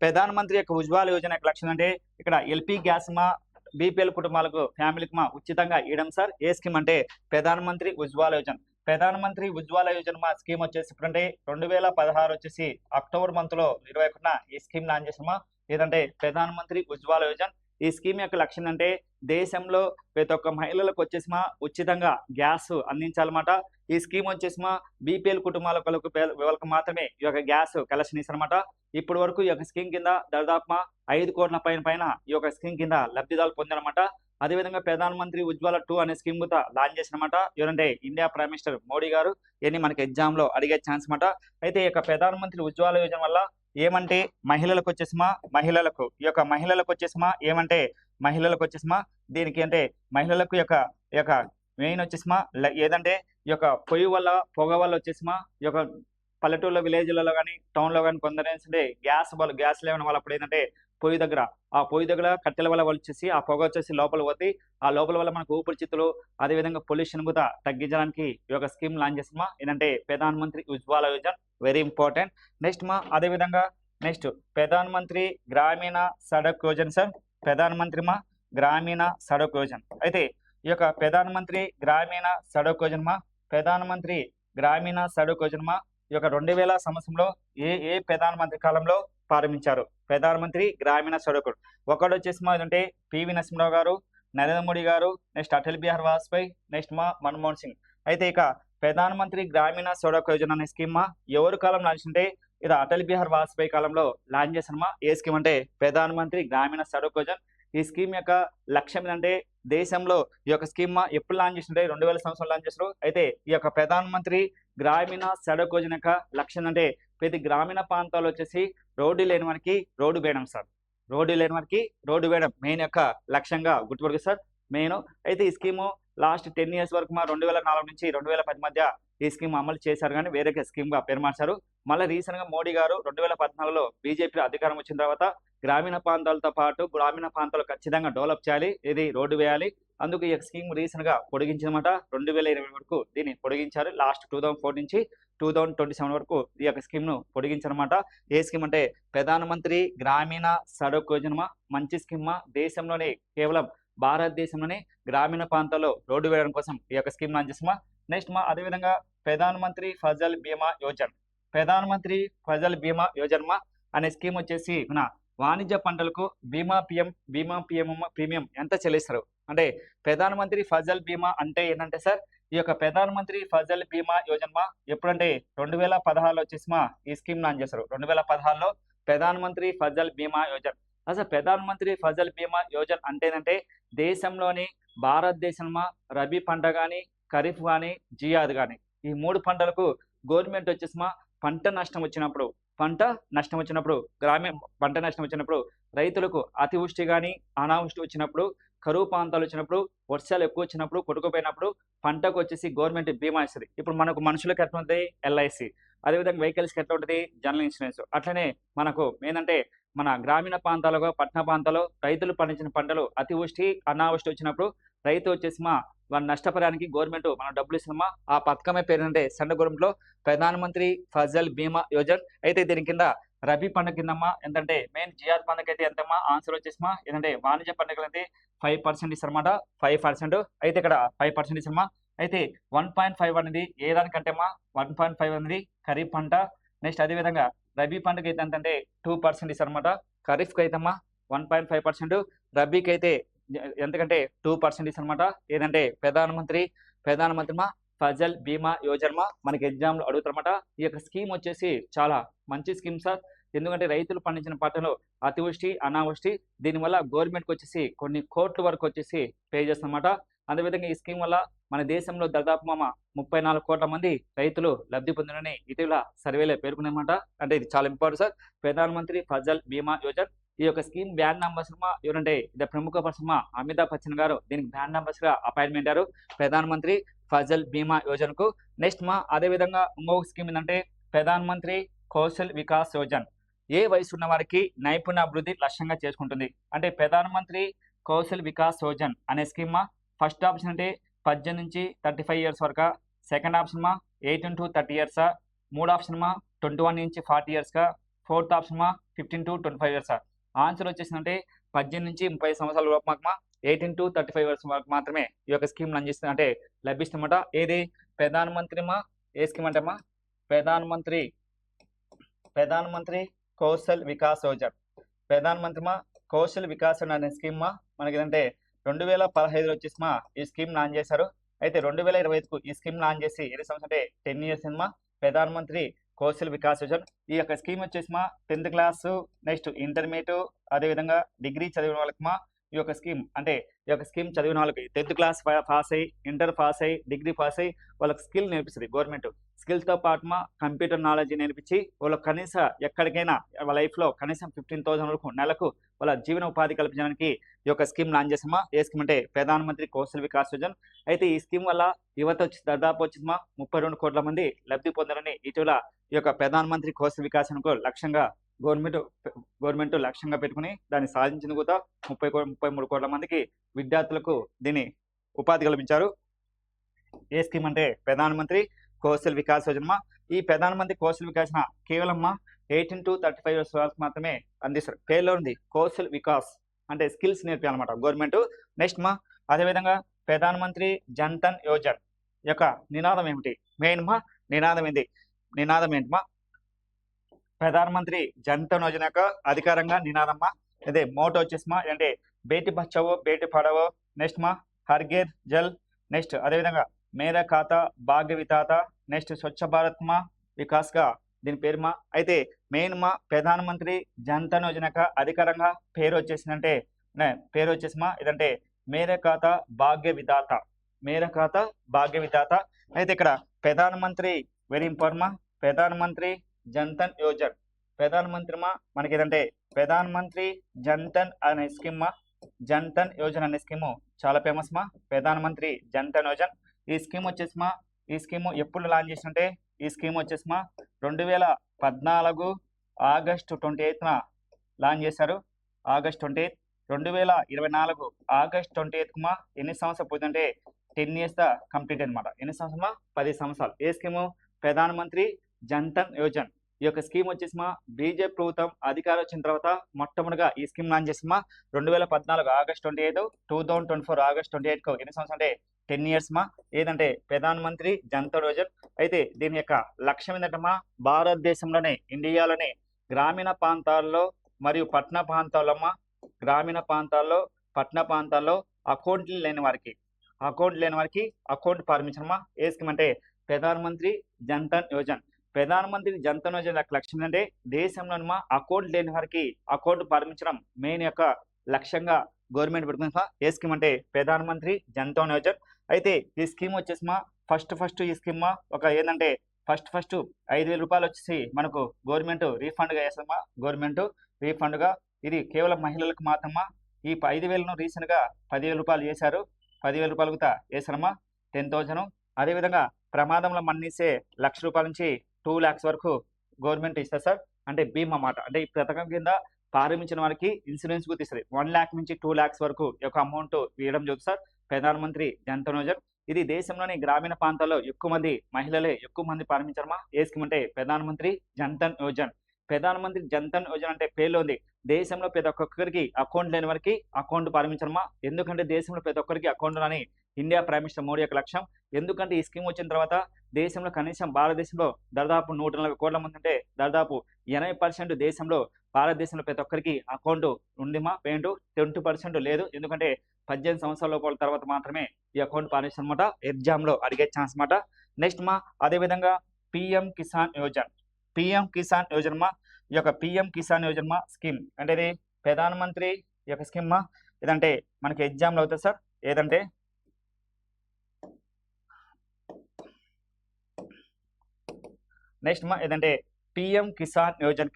ప్రధానమంత్రి యొక్క ఉజ్వాల యోజన యొక్క లక్ష్యం అంటే ఇక్కడ ఎల్పీ గ్యాస్ బీపీఎల్ కుటుంబాలకు ఫ్యామిలీకి ఉచితంగా ఇవ్వడం సార్. ఏ స్కీమ్ అంటే ప్రధానమంత్రి ఉజ్వాల యోజన. ప్రధానమంత్రి ఉజ్వాల యోజన స్కీమ్ వచ్చేసి ఇప్పుడంటే 2016 వచ్చేసి అక్టోబర్ మంత్ లో 21న ఈ స్కీమ్ లాంచ్ చేసామా. ఏదంటే ప్రధానమంత్రి ఉజ్వాల యోజన. ఈ స్కీమ్ యొక్క లక్ష్యం అంటే దేశంలో ప్రతి ఒక్క మహిళలకు వచ్చేసిమా ఉచితంగా గ్యాస్ అందించాలన్నమాట. ఈ స్కీమ్ వచ్చేసిమా బీపీఎల్ కుటుంబాలకు మాత్రమే ఈ యొక్క గ్యాస్ కలెక్షన్ ఇస్తారన్నమాట. ఇప్పటి వరకు ఈ యొక్క స్కీమ్ కింద దాదాపు 5 కోట్ల పైన ఈ యొక్క స్కీమ్ కింద లబ్ధిదారులు పొందారన్నమాట. అదేవిధంగా ప్రధానమంత్రి ఉజ్వాల 2 అనే స్కీమ్ కూడా లాంచ్ చేసినమాట. ఎవరంటే ఇండియా ప్రైమ్ మినిస్టర్ మోడీ గారు. ఇవన్నీ మనకి ఎగ్జామ్ లో అడిగే ఛాన్స్ అనమాట. అయితే ఈ యొక్క ప్రధానమంత్రి ఉజ్వాల యోజన వల్ల ఏమంటే మహిళలకు వచ్చేసిమా మహిళలకు వచ్చేసిమా దీనికి అంటే మహిళలకు యొక్క మెయిన్ వచ్చేసిమా ఏదంటే ఈ యొక్క పొయ్యి వల్ల పొగ వల్ల వచ్చేసిమా ఈ యొక్క పల్లెటూళ్ళ విలేజ్లలో కానీ టౌన్ లో కానీ కొందరు ఏంటంటే గ్యాస్ లేవడం వల్ల అప్పుడు ఏంటంటే పొయ్యి దగ్గర కట్టెల వల్ల వచ్చేసి ఆ పొగ వచ్చేసి లోపల పోతే ఆ లోపల వల్ల మనకు ఊపిరితిత్తులు అదేవిధంగా పొల్యూషన్ కూడా తగ్గించడానికి ఈ యొక్క స్కీమ్ లాంచ్ చేస్తామా. ఏంటంటే ప్రధానమంత్రి Ujjwala Yojana very important. Next ప్రధానమంత్రి గ్రామీణ సడక్ యోజన సార్. గ్రామీణ సడక్ యోజన. అయితే ఈ యొక్క ప్రధానమంత్రి గ్రామీణ సడక్ యోజన ఈ యొక్క 2000 సంవత్సరంలో ఏ ప్రధానమంత్రి కాలంలో ప్రారంభించారు. ప్రధానమంత్రి గ్రామీణ సడక్. ఒకటి వచ్చేసి ఏంటంటే పివి నరసింహరావు గారు, నరేంద్ర మోడీ గారు, నెక్స్ట్ అటల్ బిహారీ వాజ్పేయి, నెక్స్ట్ మన్మోహన్ సింగ్. అయితే ఇక ప్రధానమంత్రి గ్రామీణ సడక్ యోజన అనే స్కీమ్ ఎవరి కాలం లాంచ్ అంటే ఇది అటల్ బిహారీ వాజ్పేయి కాలంలో లాంచ్ చేశారమ్మా. ఏ స్కీమ్ అంటే ప్రధానమంత్రి గ్రామీణ సడక్ యోజన. ఈ స్కీమ్ యొక్క లక్ష్యం ఏంటంటే దేశంలో ఈ యొక్క స్కీమ్ ఎప్పుడు లాంచ్ చేసింటే 2000 సంవత్సరం లాంచ్ చేశారు. అయితే ఈ యొక్క ప్రధానమంత్రి గ్రామీణ సడక్ యోజన యొక్క లక్ష్యం అంటే ప్రతి గ్రామీణ ప్రాంతాల్లో వచ్చేసి రోడ్డు లేని వారికి రోడ్డు వేయడం సార్. మెయిన్ యొక్క లక్ష్యంగా గుర్తుపడుతుంది సార్ మెయిన్. అయితే ఈ స్కీము లాస్ట్ 10 years వరకు 2004 నుంచి 2010 మధ్య ఈ స్కీమ్ అమలు చేశారు, కానీ వేరే స్కీమ్ గా పేరు మార్చారు. మళ్ళీ రీసెంట్ గా మోడీ గారు 2014లో బీజేపీ అధికారం వచ్చిన తర్వాత గ్రామీణ ప్రాంతాలతో పాటు గ్రామీణ ప్రాంతాలు ఖచ్చితంగా డెవలప్ చేయాలి, ఇది రోడ్డు వేయాలి. అందుకు ఈ స్కీమ్ రీసెంట్ గా పొడిగించిందన్నమాట. 2020 వరకు దీన్ని పొడిగించారు. లాస్ట్ 2004 నుంచి 2027 వరకు ఈ యొక్క స్కీమ్ ను పొడిగించారన్నమాట. ఏ స్కీమ్ అంటే ప్రధానమంత్రి గ్రామీణ సడక్ యోజన. మంచి స్కీమ్. దేశంలోనే కేవలం భారతదేశంలోనే గ్రామీణ ప్రాంతాల్లో రోడ్డు వేయడం కోసం ఈ యొక్క స్కీమ్ లాంచ్ చేస్తామా. నెక్స్ట్ అదేవిధంగా ప్రధానమంత్రి ఫసల్ బీమా యోజన అనే స్కీమ్ వచ్చేసి మన వాణిజ్య పంటలకు బీమా ప్రీమియం ఎంత చెల్లిస్తారు అంటే ప్రధానమంత్రి ఫసల్ బీమా అంటే ఏంటంటే సార్ ఈ యొక్క ప్రధానమంత్రి ఫసల్ బీమా యోజన ఎప్పుడంటే 2016లో వచ్చేసిమా ఈ స్కీమ్ లాంచ్ చేస్తారు. 2016లో ప్రధానమంత్రి ఫసల్ బీమా యోజన. అసలు ప్రధానమంత్రి ఫసల్ బీమా యోజన అంటే ఏంటంటే దేశంలోని భారతదేశంలో రబీ పంట కానీ ఖరీఫ్ కానీ జియాద్ కానీ ఈ 3 పంటలకు గవర్నమెంట్ వచ్చేసిమా పంట నష్టం వచ్చినప్పుడు రైతులకు అతివృష్టి కానీ అనావృష్టి వచ్చినప్పుడు కరువు ప్రాంతాలు వచ్చినప్పుడు వర్షాలు ఎక్కువ వచ్చినప్పుడు కొట్టుకుపోయినప్పుడు పంటకు వచ్చేసి గవర్నమెంట్ బీమా ఇస్తుంది. ఇప్పుడు మనకు మనుషులకు ఎట్లా ఉంటుంది ఎల్ఐసి, అదేవిధంగా వెహికల్స్కి ఎట్లా ఉంటుంది జనరల్ ఇన్సూరెన్స్. అట్లనే మనకు ఏంటంటే మన గ్రామీణ ప్రాంతాలలో పట్టణ ప్రాంతాల్లో రైతులు పండించిన పంటలు అతివృష్టి అనావృష్టి వచ్చినప్పుడు రైతు వచ్చేసిమా వాళ్ళ నష్టపరానికి గవర్నమెంట్ మనం డబ్బులు ఇస్తున్నామా. ఆ పథకమే పేరుంటే సెంట్రల్ గవర్నమెంట్ లో ప్రధానమంత్రి ఫసల్ బీమా యోజన. అయితే దీని కింద రబీ పంట కిందమ్మా ఎంతంటే మెయిన్ జియాద్ పంటకైతే ఎంతమ్మా ఆన్సర్ వచ్చేసిమా ఏంటంటే వాణిజ్య పంటలు అయితే 5% ఇస్తారన్నమాట. 5%. అయితే ఇక్కడ 5% ఇస్తారమ్మా. అయితే 1.5 అనేది ఏ దానికంటే 1.5 అనేది ఖరీఫ్ పంట. నెక్స్ట్ అదేవిధంగా రబీ పంటకి అయితే ఎంతంటే 2% ఇస్తారన్నమాట. ఖరీఫ్కి అయితే 1.5%, రబీకి అయితే ఎంతకంటే 2% ఇస్తారన్నమాట. ఏదంటే ప్రధానమంత్రి ఫసల్ బీమా యోజన మనకి ఎగ్జామ్ లో అడుగుతారన్నమాట. ఈ యొక్క స్కీమ్ వచ్చేసి చాలా మంచి స్కీమ్ సార్. ఎందుకంటే రైతులు పండించిన పంటలు అతివృష్టి అనావృష్టి దీనివల్ల గవర్నమెంట్కి వచ్చేసి కొన్ని కోట్ల వరకు వచ్చేసి పే చేస్తారన్నమాట. అదేవిధంగా ఈ స్కీమ్ వల్ల మన దేశంలో దాదాపు 34 కోట్ల మంది రైతులు లబ్ధి పొందినని ఇటీవల సర్వేలో పేర్కొన్నమాట. అంటే ఇది చాలా ఇంపార్టెంట్ సార్ ప్రధానమంత్రి ఫసల్ బీమా యోజన. ఈ యొక్క స్కీమ్ బ్రాండ్ అంబాసిడర్ ఎవరంటే ఇది ప్రముఖ పర్సన్ అమితాబ్ బచ్చన్ గారు దీనికి బ్రాండ్ అంబాసిడర్ గా అపాయింట్మెంట్ అయ్యారు ప్రధానమంత్రి ఫసల్ బీమా యోజనకు. నెక్స్ట్ అదేవిధంగా ఇంకొక స్కీమ్ ఏంటంటే ప్రధానమంత్రి కౌశల్ వికాస్ యోజన. ఏ వయసు ఉన్న వారికి నైపుణ్య అభివృద్ధి లక్ష్యంగా చేసుకుంటుంది అంటే ప్రధానమంత్రి కౌశల్ వికాస్ యోజన అనే స్కీమ్ ఫస్ట్ ఆప్షన్ అంటే 18 నుంచి 35 years వరకు, second option 18 to 30 years, third option 21 నుంచి 40 years, fourth option 15 to 25 years. Answer వచ్చేసిందంటే 18 నుంచి 30 సంవత్సరాల లోపు 18 to 35 years వరకు మాత్రమే ఈ యొక్క స్కీమ్ అందిస్తుంది అంటే లభిస్తుందన్నమాట. ఏది ప్రధానమంత్రి మా ఏ స్కీమ్ అంటే మా ప్రధానమంత్రి ప్రధానమంత్రి కౌశల్ వికాస్ యోజన. ప్రధానమంత్రి మా కౌశల్ వికాస్ అనే స్కీమ్ మా మనకి ఏంటంటే 2015 వచ్చేసి మా ఈ స్కీమ్ లాంచ్ చేశారు. అయితే 2025కు ఈ స్కీమ్ లాంచ్ చేసి ఎన్ని సంవత్సరం అంటే 10 ఇయర్స్ మా ప్రధానమంత్రి కౌశల్ వికాస్ యోజన. ఈ యొక్క స్కీమ్ వచ్చేసి మా 10th క్లాసు నెక్స్ట్ ఇంటర్మీడియట్ అదేవిధంగా డిగ్రీ చదివిన వాళ్ళకి మా ఈ యొక్క స్కీమ్ అంటే ఈ యొక్క స్కీమ్ చదివిన వాళ్ళకి 10th క్లాస్ పాస్ అయ్యి ఇంటర్ పాస్ అయ్యి డిగ్రీ పాస్ అయ్యి వాళ్ళకి స్కిల్ నేర్పిస్తుంది గవర్నమెంట్. స్కిల్స్తో పాటు మా కంప్యూటర్ నాలెడ్జ్ నేర్పించి వాళ్ళకి కనీస ఎక్కడికైనా వాళ్ళ లైఫ్లో కనీసం 15,000 వరకు నెలకు వాళ్ళ జీవన ఉపాధి కల్పించడానికి ఈ యొక్క స్కీమ్ లాంచ్ చేసామా. ఏ స్కీమ్ అంటే ప్రధానమంత్రి కౌశల్ వికాస్ యోజన. అయితే ఈ స్కీమ్ వల్ల యువత వచ్చి దాదాపు వచ్చిందమ్మా 32 కోట్ల మంది లబ్ధి పొందారని ఇటీవల ఈ యొక్క ప్రధానమంత్రి కౌశల్ వికాస్ లక్ష్యంగా గవర్నమెంట్ లక్ష్యంగా పెట్టుకుని దాన్ని సాధించిన కూడా 33 కోట్ల మందికి విద్యార్థులకు దీన్ని ఉపాధి కల్పించారు. ఏ స్కీమ్ అంటే ప్రధానమంత్రి కౌశల్ వికాస్ యోజన. ఈ ప్రధానమంత్రి కౌశల్ వికాస్ కేవలం 18 to 35 years వాళ్ళకి మాత్రమే అందిస్తారు. పేరులో ఉంది కౌశల్ వికాస్ అంటే స్కిల్స్ నేర్పాలన్నమాట గవర్నమెంట్. నెక్స్ట్ అదేవిధంగా ప్రధానమంత్రి జన్ధన్ యోజన యొక్క నినాదం ఏమిటి? మెయిన్ నినాదం ఏంటి ప్రధానమంత్రి జన్ధన్ యోజన యొక్క అధికారంగా నినాదమ్మా అదే మోటో వచ్చేసి అంటే బేటీ బచావో బేటీ పడావో. నెక్స్ట్ హర్ ఘర్ జల్. నెక్స్ట్ అదేవిధంగా మేరా ఖాతా భాగ్య విధాత. నెక్స్ట్ స్వచ్ఛ భారత్ వికాస్ గా దీని పేరు అయితే మెయిన్ ప్రధానమంత్రి జన్ధన్ యోజన యొక్క అధికారంగా పేరు వచ్చేసిందంటే ఇదంటే మేరా ఖాతా భాగ్య విధాత. మేరా ఖాతా భాగ్య విధాత. అయితే ఇక్కడ ప్రధానమంత్రి వెరీ ఇంపార్టెంట్ ప్రధానమంత్రి జన్ధన్ యోజన. ప్రధానమంత్రి మనకి ఏదంటే ప్రధానమంత్రి జన్ధన్ అనే స్కీమ్ జన్ధన్ యోజన అనే స్కీము చాలా ఫేమస్ ప్రధానమంత్రి జన్ధన్ యోజన. ఈ స్కీమ్ వచ్చేసి ఈ స్కీమ్ ఎప్పుడు లాంచ్ చేసినట్టే ఈ స్కీమ్ వచ్చేసి 2014 ఆగస్టు 28న లాంచ్ చేశారు. ఆగస్ట్ 28. 2024 ఆగస్ట్ 28కు ఎన్ని సంవత్సరాలు పోతుందంటే 10 years కంప్లీట్ అనమాట. ఎన్ని సంవత్సరం 10 సంవత్సరాలు. ఏ స్కీము ప్రధానమంత్రి జన్ధన్ యోజన. ఈ యొక్క స్కీమ్ వచ్చేసి బీజేపీ ప్రభుత్వం అధికారం వచ్చిన తర్వాత మొట్టమొదటిగా ఈ స్కీమ్ లాంచ్ చేసి 2014 ఆగస్ట్ 28, 2024 ఆగస్ట్ 28కు ఎన్ని సంవత్సరం అంటే 10 years ఏదంటే ప్రధానమంత్రి జన్ధన్ యోజన. అయితే దీని యొక్క లక్ష్యం ఏంటంటే భారతదేశంలోనే ఇండియాలోనే గ్రామీణ ప్రాంతాల్లో మరియు పట్టణ ప్రాంతాల్లో అకౌంట్లు లేని వారికి అకౌంట్ ప్రారంభించడమా. ఏ స్కీమ్ అంటే ప్రధానమంత్రి జన్ధన్ యోజన. ప్రధానమంత్రి జన్ధన్ యోజన యొక్క లక్ష్యం ఏంటంటే దేశంలో అకౌంట్ లేని వారికి అకౌంట్ ప్రారంభించడం మెయిన్ యొక్క లక్ష్యంగా గవర్నమెంట్ పెట్టుకుంది. ఏ స్కీమ్ అంటే ప్రధానమంత్రి జన్ధన్ యోజన. అయితే ఈ స్కీమ్ వచ్చేసి ఫస్ట్ ఈ స్కీమ్ ఒక ఏంటంటే ఫస్ట్ 5,000 రూపాయలు వచ్చేసి మనకు గవర్నమెంట్ రీఫండ్గా వేస్తామా. గవర్నమెంట్ రీఫండ్గా ఇది కేవలం మహిళలకు మాత్రమా. ఈ 5,000ను రీసెంట్గా 10,000 రూపాయలు చేశారు. 10,000 రూపాయలు కూడా వేసారమ్మా 10,000. అదేవిధంగా ప్రమాదంలో మరణించే 1,00,000 రూపాయల నుంచి 2 lakhs వరకు గవర్నమెంట్ ఇస్తారు సార్. అంటే బీమా మాట అంటే ఈ పథకం కింద ప్రారంభించిన వారికి ఇన్సూరెన్స్ కూడా ఇస్తుంది. 1 lakh నుంచి 2 lakhs వరకు యొక్క అమౌంట్ ఇవ్వడం జరుగుతుంది సార్ ప్రధానమంత్రి జన్ధన్ యోజన. ఇది దేశంలోని గ్రామీణ ప్రాంతాల్లో ఎక్కువ మంది మహిళలే ఎక్కువ మంది ప్రారంభించారమ్మా. ఏ స్కీమ్ అంటే ప్రధానమంత్రి జన్ధన్ యోజన. ప్రధానమంత్రి జన్ధన్ యోజన అంటే పేర్లో ఉంది దేశంలో ప్రతి ఒక్కొక్కరికి అకౌంట్ లేని వారికి అకౌంట్ ప్రారంభించడమా. ఎందుకంటే దేశంలో ప్రతి ఒక్కరికి అకౌంట్ అని ఇండియా ప్రైమ్ మినిస్టర్ మోడీ యొక్క లక్ష్యం. ఎందుకంటే ఈ స్కీమ్ వచ్చిన తర్వాత దేశంలో కనీసం భారతదేశంలో దాదాపు 140 కోట్ల మంది ఉంటే దాదాపు 80% దేశంలో భారతదేశంలో ప్రతి ఒక్కరికి అకౌంట్ ఉందిమా. 20% లేదు. ఎందుకంటే 18 సంవత్సరాల లోపల తర్వాత మాత్రమే ఈ అకౌంట్ ప్రారంభించడం అనమాట. ఎగ్జామ్లో అడిగే ఛాన్స్ అనమాట. నెక్స్ట్ అదేవిధంగా పిఎం కిసాన్ యోజన. పిఎం కిసాన్ యోజన ఈ యొక్క పిఎం కిసాన్ యోజన స్కీమ్ అంటే ఇది ప్రధానమంత్రి యొక్క స్కీమ్ ఏదంటే మనకి ఎగ్జామ్లో అవుతుంది సార్. ఏదంటే నెక్స్ట్ ఏదంటే పిఎం కిసాన్ యోజన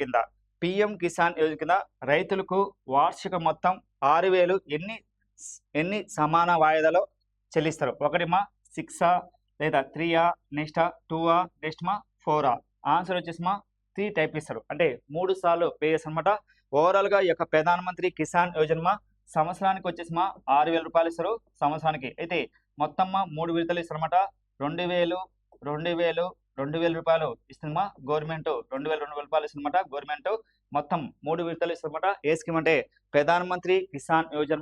కింద రైతులకు వార్షిక మొత్తం 6,000 ఎన్ని సమాన వాయిదాలో చెల్లిస్తారు. ఒకటి 6 లేదా 3 నెక్స్ట్ 2 నెక్స్ట్ 4. ఆన్సర్ వచ్చేసి 3 టైప్ ఇస్తారు అంటే 3 సార్లు పే చేస్తారు అనమాట. ఓవరాల్ గా ఈ యొక్క ప్రధానమంత్రి కిసాన్ యోజన సంవత్సరానికి వచ్చేసి 6,000 రూపాయలు ఇస్తారు సంవత్సరానికి. అయితే మొత్తం 3 విడతలు ఇస్తారు అనమాట. 2,000 రూపాయలు ఇస్తుందమ్మా గవర్నమెంట్. 2,000 రూపాయలు ఇస్తుందన్నమాట గవర్నమెంట్. మొత్తం 3 విడతలు ఇస్తుందన్నమాట. ఏ స్కీమ్ అంటే ప్రధానమంత్రి కిసాన్ యోజన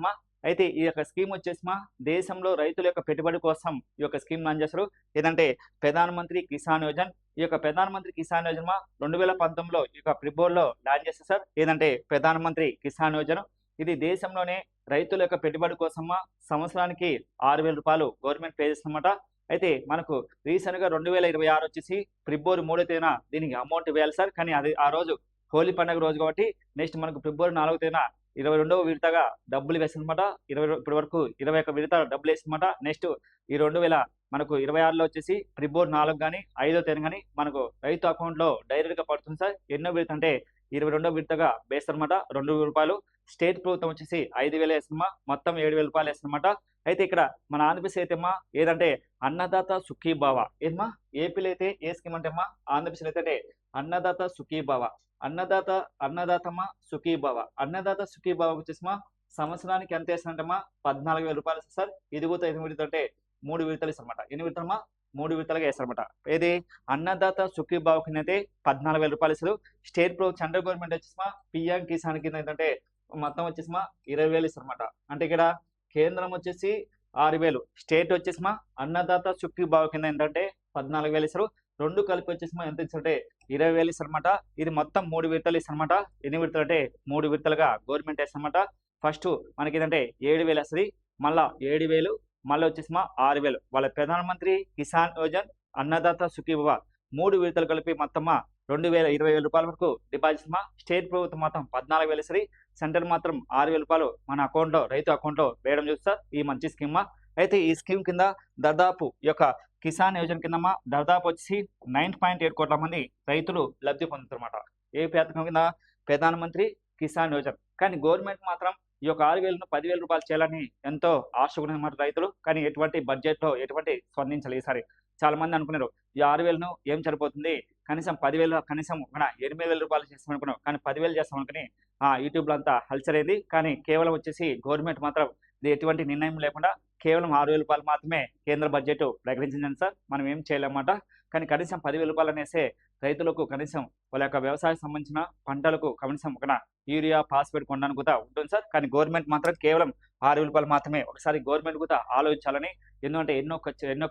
అయితే ఈ యొక్క స్కీమ్ వచ్చేసి మా దేశంలో రైతుల యొక్క పెట్టుబడి కోసం ఈ యొక్క స్కీమ్ లాంచ్ చేస్తారు. ఏదంటే ప్రధానమంత్రి కిసాన్ యోజన. ఈ యొక్క ప్రధానమంత్రి కిసాన్ యోజన 2019లో ఈ యొక్క ప్రిబోర్డ్లో లాంచ్ చేస్తారు సార్. ఏదంటే ప్రధానమంత్రి కిసాన్ యోజన. ఇది దేశంలోనే రైతుల యొక్క పెట్టుబడి కోసం సంవత్సరానికి 6,000 రూపాయలు గవర్నమెంట్ పే చేస్తుందన్నమాట. అయితే మనకు రీసెంట్గా 2026 వచ్చేసి ఫిబ్రవరి 3వ తేదీన దీనికి అమౌంట్ వేయాలి సార్. కానీ అది ఆ రోజు హోలీ పండుగ రోజు కాబట్టి నెక్స్ట్ మనకు ఫిబ్రవరి 4వ తేదీన 22వ విడతగా డబ్బులు వేసిందన్నమాట. ఇప్పటి వరకు 21 విడత డబ్బులు వేసిందన్నమాట. నెక్స్ట్ ఈ 2026లో వచ్చేసి ఫిబ్రవరి 4 కానీ 5వ తేదీ కానీ మనకు రైతు అకౌంట్లో డైరెక్ట్గా పడుతుంది సార్. ఎన్నో విడత అంటే 22వ విడతగా వేస్తారన్నమాట. 2,000 రూపాయలు. స్టేట్ ప్రభుత్వం వచ్చేసి 5,000 వేస్తుందమ్మా. మొత్తం 7,000 రూపాయలు వేస్తుందన్నమాట. అయితే ఇక్కడ మన ఆంధ్రప్రదేశ్ అయితే అమ్మా ఏదంటే అన్నదాత సుఖీభావ. ఏమా ఏపీలో అయితే ఏ స్కీమ్ అంటే అమ్మా, ఆంధ్రప్రదేశ్ అయితే అన్నదాత సుఖీభావ. అన్నదాతమ్మ సుఖీభావ. అన్నదాత సుఖీభావ వచ్చేసి సంవత్సరానికి ఎంత వేస్తారంటమ్మా 14,000 రూపాయలు సార్. ఇది కూడా ఎన్ని విడతలు అంటే 3 విడతలు ఇస్తారన్నమాట. ఎన్ని విడతలమ్మా 3 విడతలుగా వేస్తారన్నమాట. ఏది అన్నదాత సుఖీభావ కింద అయితే 14,000 రూపాయలు ఇస్తారు. స్టేట్ ప్రభుత్వం సెంట్రల్ గవర్నమెంట్ వచ్చేసి పిఎం కిసాన్ కింద ఏంటంటే మొత్తం వచ్చేసి 20,000 ఇస్తారన్నమాట. అంటే ఇక్కడ కేంద్రం వచ్చేసి 6,000, స్టేట్ వచ్చేసి అన్నదాత సుఖీభావ కింద ఏంటంటే 14,000 ఇస్తారు. రెండు కలిపి వచ్చేసి ఎంత ఇస్తారంటే 20,000 ఇస్తారన్నమాట. ఇది మొత్తం 3 విడతలు ఇస్తారన్నమాట. ఎన్ని విడతలు అంటే 3 విడతలుగా గవర్నమెంట్ వేస్తారన్నమాట. ఫస్ట్ మనకి ఏంటంటే 7,000 వస్తుంది, మళ్ళా 7,000, మళ్ళీ వచ్చేసి 6,000. వాళ్ళ ప్రధానమంత్రి కిసాన్ యోజన అన్నదాత సుఖీభావ 3 విడతలు కలిపి మొత్తం 20,000 రూపాయల వరకు డిపాజిట్ స్టేట్ ప్రభుత్వం మాత్రం 14,000 ఇస్తుంది. సెంటర్ మాత్రం 6,000 రూపాయలు మన అకౌంట్లో రైతు అకౌంట్లో వేయడం చూస్తా. ఈ మంచి స్కీమ్. అయితే ఈ స్కీమ్ కింద దాదాపు ఈ యొక్క కిసాన్ యోజన కింద దాదాపు వచ్చి 9.8 కోట్ల మంది రైతులు లబ్ధి పొందుతారన్నమాట. ఏ పథకం కింద? ప్రధానమంత్రి కిసాన్ యోజన. కానీ గవర్నమెంట్ మాత్రం ఈ యొక్క 6,000ను 10,000 రూపాయలు చేయాలని ఎంతో ఆశ ఉన్నమాట రైతులు. కానీ ఎటువంటి బడ్జెట్లో ఎటువంటి స్పందించాలి ఈసారి. చాలా మంది అనుకున్నారు ఈ 6,000ను ఏం సరిపోతుంది, కనీసం 10,000, కనీసం 8,000 రూపాయలు చేస్తాం అనుకున్నాం. కానీ 10,000 చేస్తాం అనుకుని యూట్యూబ్లో అంతా హల్చరైంది. కానీ కేవలం వచ్చేసి గవర్నమెంట్ మాత్రం ఎటువంటి నిర్ణయం లేకుండా కేవలం 6,000 రూపాయలు మాత్రమే కేంద్ర బడ్జెట్ ప్రకటించింది సార్. మనం ఏం చేయలేమన్నమాట. కానీ కనీసం 10,000 రూపాయలు అనేసే రైతులకు కనీసం వాళ్ళ యొక్క వ్యవసాయం సంబంధించిన పంటలకు కనీసం యూరియా, ఫాస్ఫేట్ కొనడానికి కూడా ఉంటుంది సార్. కానీ గవర్నమెంట్ మాత్రం కేవలం 6,000 రూపాయలు మాత్రమే. ఒకసారి గవర్నమెంట్ కూడా ఆలోచించాలని. ఎందుకంటే ఎన్నో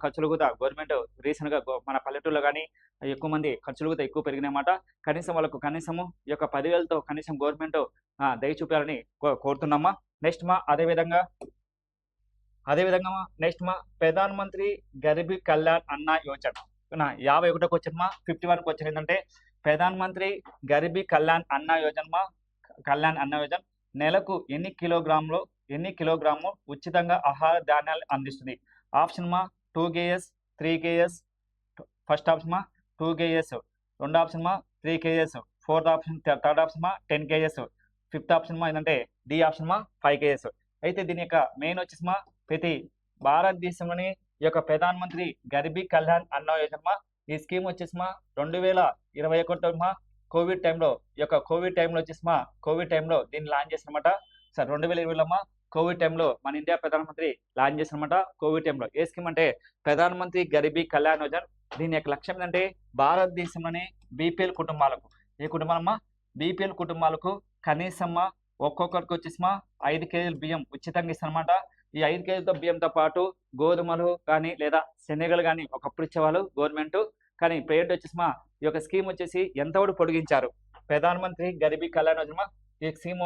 ఖర్చులు కూడా గవర్నమెంట్ రీసెంట్గా మన పల్లెటూరులో కానీ ఎక్కువ మంది ఖర్చులు కూడా ఎక్కువ పెరిగినాయన్నమాట. కనీసం వాళ్ళకు కనీసము ఈ యొక్క 10,000తో కనీసం గవర్నమెంట్ దయ చూపాలని కోరుతున్నామా. నెక్స్ట్ అదేవిధంగా నెక్స్ట్ ప్రధానమంత్రి గరీబ్ కళ్యాణ్ అన్న యోజన 51కి వచ్చిందమ్మా. 51కి వచ్చింది ఏంటంటే ప్రధానమంత్రి గరీబ్ కళ్యాణ్ అన్న యోజన నెలకు ఎన్ని కిలోగ్రాము ఉచితంగా ఆహార ధాన్యాలు అందిస్తుంది. Option 2 kgs, 3 kgs. First option 2 kgs, రెండో option 3 kgs, third option 10 kgs, fifth option ఏంటంటే డి ఆప్షన్ 5 kgs. అయితే దీని యొక్క మెయిన్ వచ్చేసి ప్రతి భారతదేశంలోని ఈ యొక్క ప్రధానమంత్రి గరీబ్ కళ్యాణ్ అన్న యోజన ఈ స్కీమ్ వచ్చేసి 2021 కోవిడ్ టైంలో వచ్చేసి కోవిడ్ టైంలో దీన్ని లాంచ్ చేసినమాట సార్. 2020లో కోవిడ్ టైంలో మన ఇండియా ప్రధానమంత్రి లాంచ్ చేసినమాట కోవిడ్ టైంలో. ఏ స్కీమ్ అంటే ప్రధానమంత్రి గరీబ్ కళ్యాణ్ యోజన. దీని యొక్క లక్ష్యం ఏంటంటే భారతదేశంలోని బీపీఎల్ కుటుంబాలకు, ఏ కుటుంబాలమ్మా? బీపీఎల్ కుటుంబాలకు కనీసం ఒక్కొక్కరికి వచ్చేసి 5 కేజీల బియ్యం ఉచితంగా ఇస్తారన్నమాట. ఈ 5 కేజీలతో బియ్యంతో పాటు గోధుమలు కానీ లేదా శనగలు కానీ ఒకప్పుడు ఇచ్చేవాళ్ళు గవర్నమెంట్. కానీ ప్రైవేట్ వచ్చేసి ఈ యొక్క స్కీమ్ వచ్చేసి ఎంతవరకు పొడిగించారు? ప్రధానమంత్రి గరీబ్ కళ్యాణ్ యోజన ఈ స్కీమ్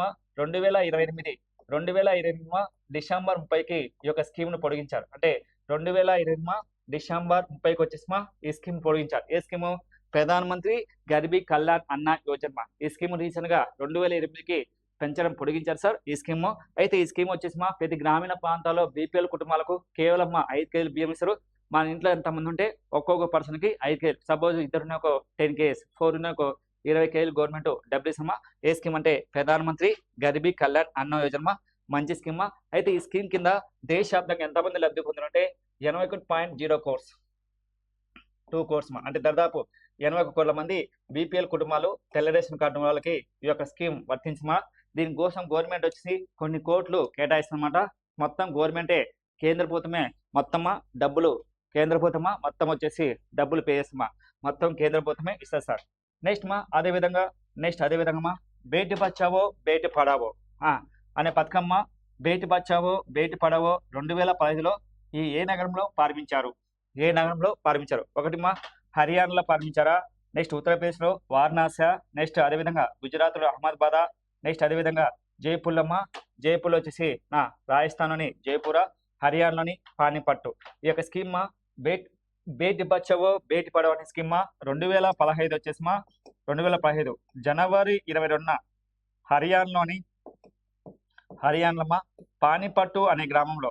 2028 డిసెంబర్ 30కి ఈ యొక్క స్కీమ్ను పొడిగించారు. అంటే 2028 డిసెంబర్ 30కి వచ్చేసి ఈ స్కీమ్ పొడిగించారు. ఏ స్కీము? ప్రధానమంత్రి గరీబ్ కళ్యాణ్ అన్న యోజన. ఈ స్కీమ్ రీసెంట్గా 2028కి పెంచడం పొడిగించారు సార్ ఈ స్కీమ్. అయితే ఈ స్కీమ్ వచ్చేసి ప్రతి గ్రామీణ ప్రాంతాల్లో బీపీఎల్ కుటుంబాలకు కేవలం 5 కేజీలు బియ్యం ఇస్తారు. మన ఇంట్లో ఎంతమంది ఉంటే ఒక్కొక్క పర్సన్కి 5 కేజీలు. సపోజ్ ఇద్దరున్న ఒక 10 kgs, 4 ఉన్న ఒక 20 కేజీలు గవర్నమెంట్ డబ్బులు ఇస్తామా. ఏ స్కీమ్ అంటే ప్రధానమంత్రి గరీబ్ కళ్యాణ్ అన్న యోజన. మంచి స్కీమ్. అయితే ఈ స్కీమ్ కింద దేశవ్యాప్తంగా ఎంతమంది లబ్ధి పొందారంటే 81.0 crores, 2 crores అంటే దాదాపు 81 కోట్ల మంది బీపీఎల్ కుటుంబాలు తెల్ల రేషన్ కార్డు వాళ్ళకి ఈ యొక్క స్కీమ్ వర్తించమా. దీనికోసం గవర్నమెంట్ వచ్చేసి కొన్ని కోట్లు కేటాయిస్తుందన్నమాట. మొత్తం గవర్నమెంటే, కేంద్ర ప్రభుత్వమే మొత్తం వచ్చేసి డబ్బులు పే చేస్తామా. మొత్తం కేంద్ర ప్రభుత్వమే ఇస్తారు సార్. నెక్స్ట్ అదేవిధంగా బేటీ బచావో బేటీ పడావో అనే పథకం బేటి బచావో బేటి పడావో 2015లో ఏ నగరంలో ప్రారంభించారు? ఏ నగరంలో ప్రారంభించారు? ఒకటి మా హర్యానాలో ప్రారంభించారా? నెక్స్ట్ ఉత్తరప్రదేశ్లో వారణాసి, నెక్స్ట్ అదేవిధంగా గుజరాత్లో అహ్మదాబాద్, నెక్స్ట్ అదేవిధంగా జైపూర్లో వచ్చేసి రాజస్థాన్లోని జైపూర, హర్యానాలోని పానీపట్టు. ఈ యొక్క స్కీమ్ బేటి బచావో బేటి పడావో అనే స్కీమ్ 2015 వచ్చేసి 2015 జనవరి 22న హర్యానాలో పానీపట్టు అనే గ్రామంలో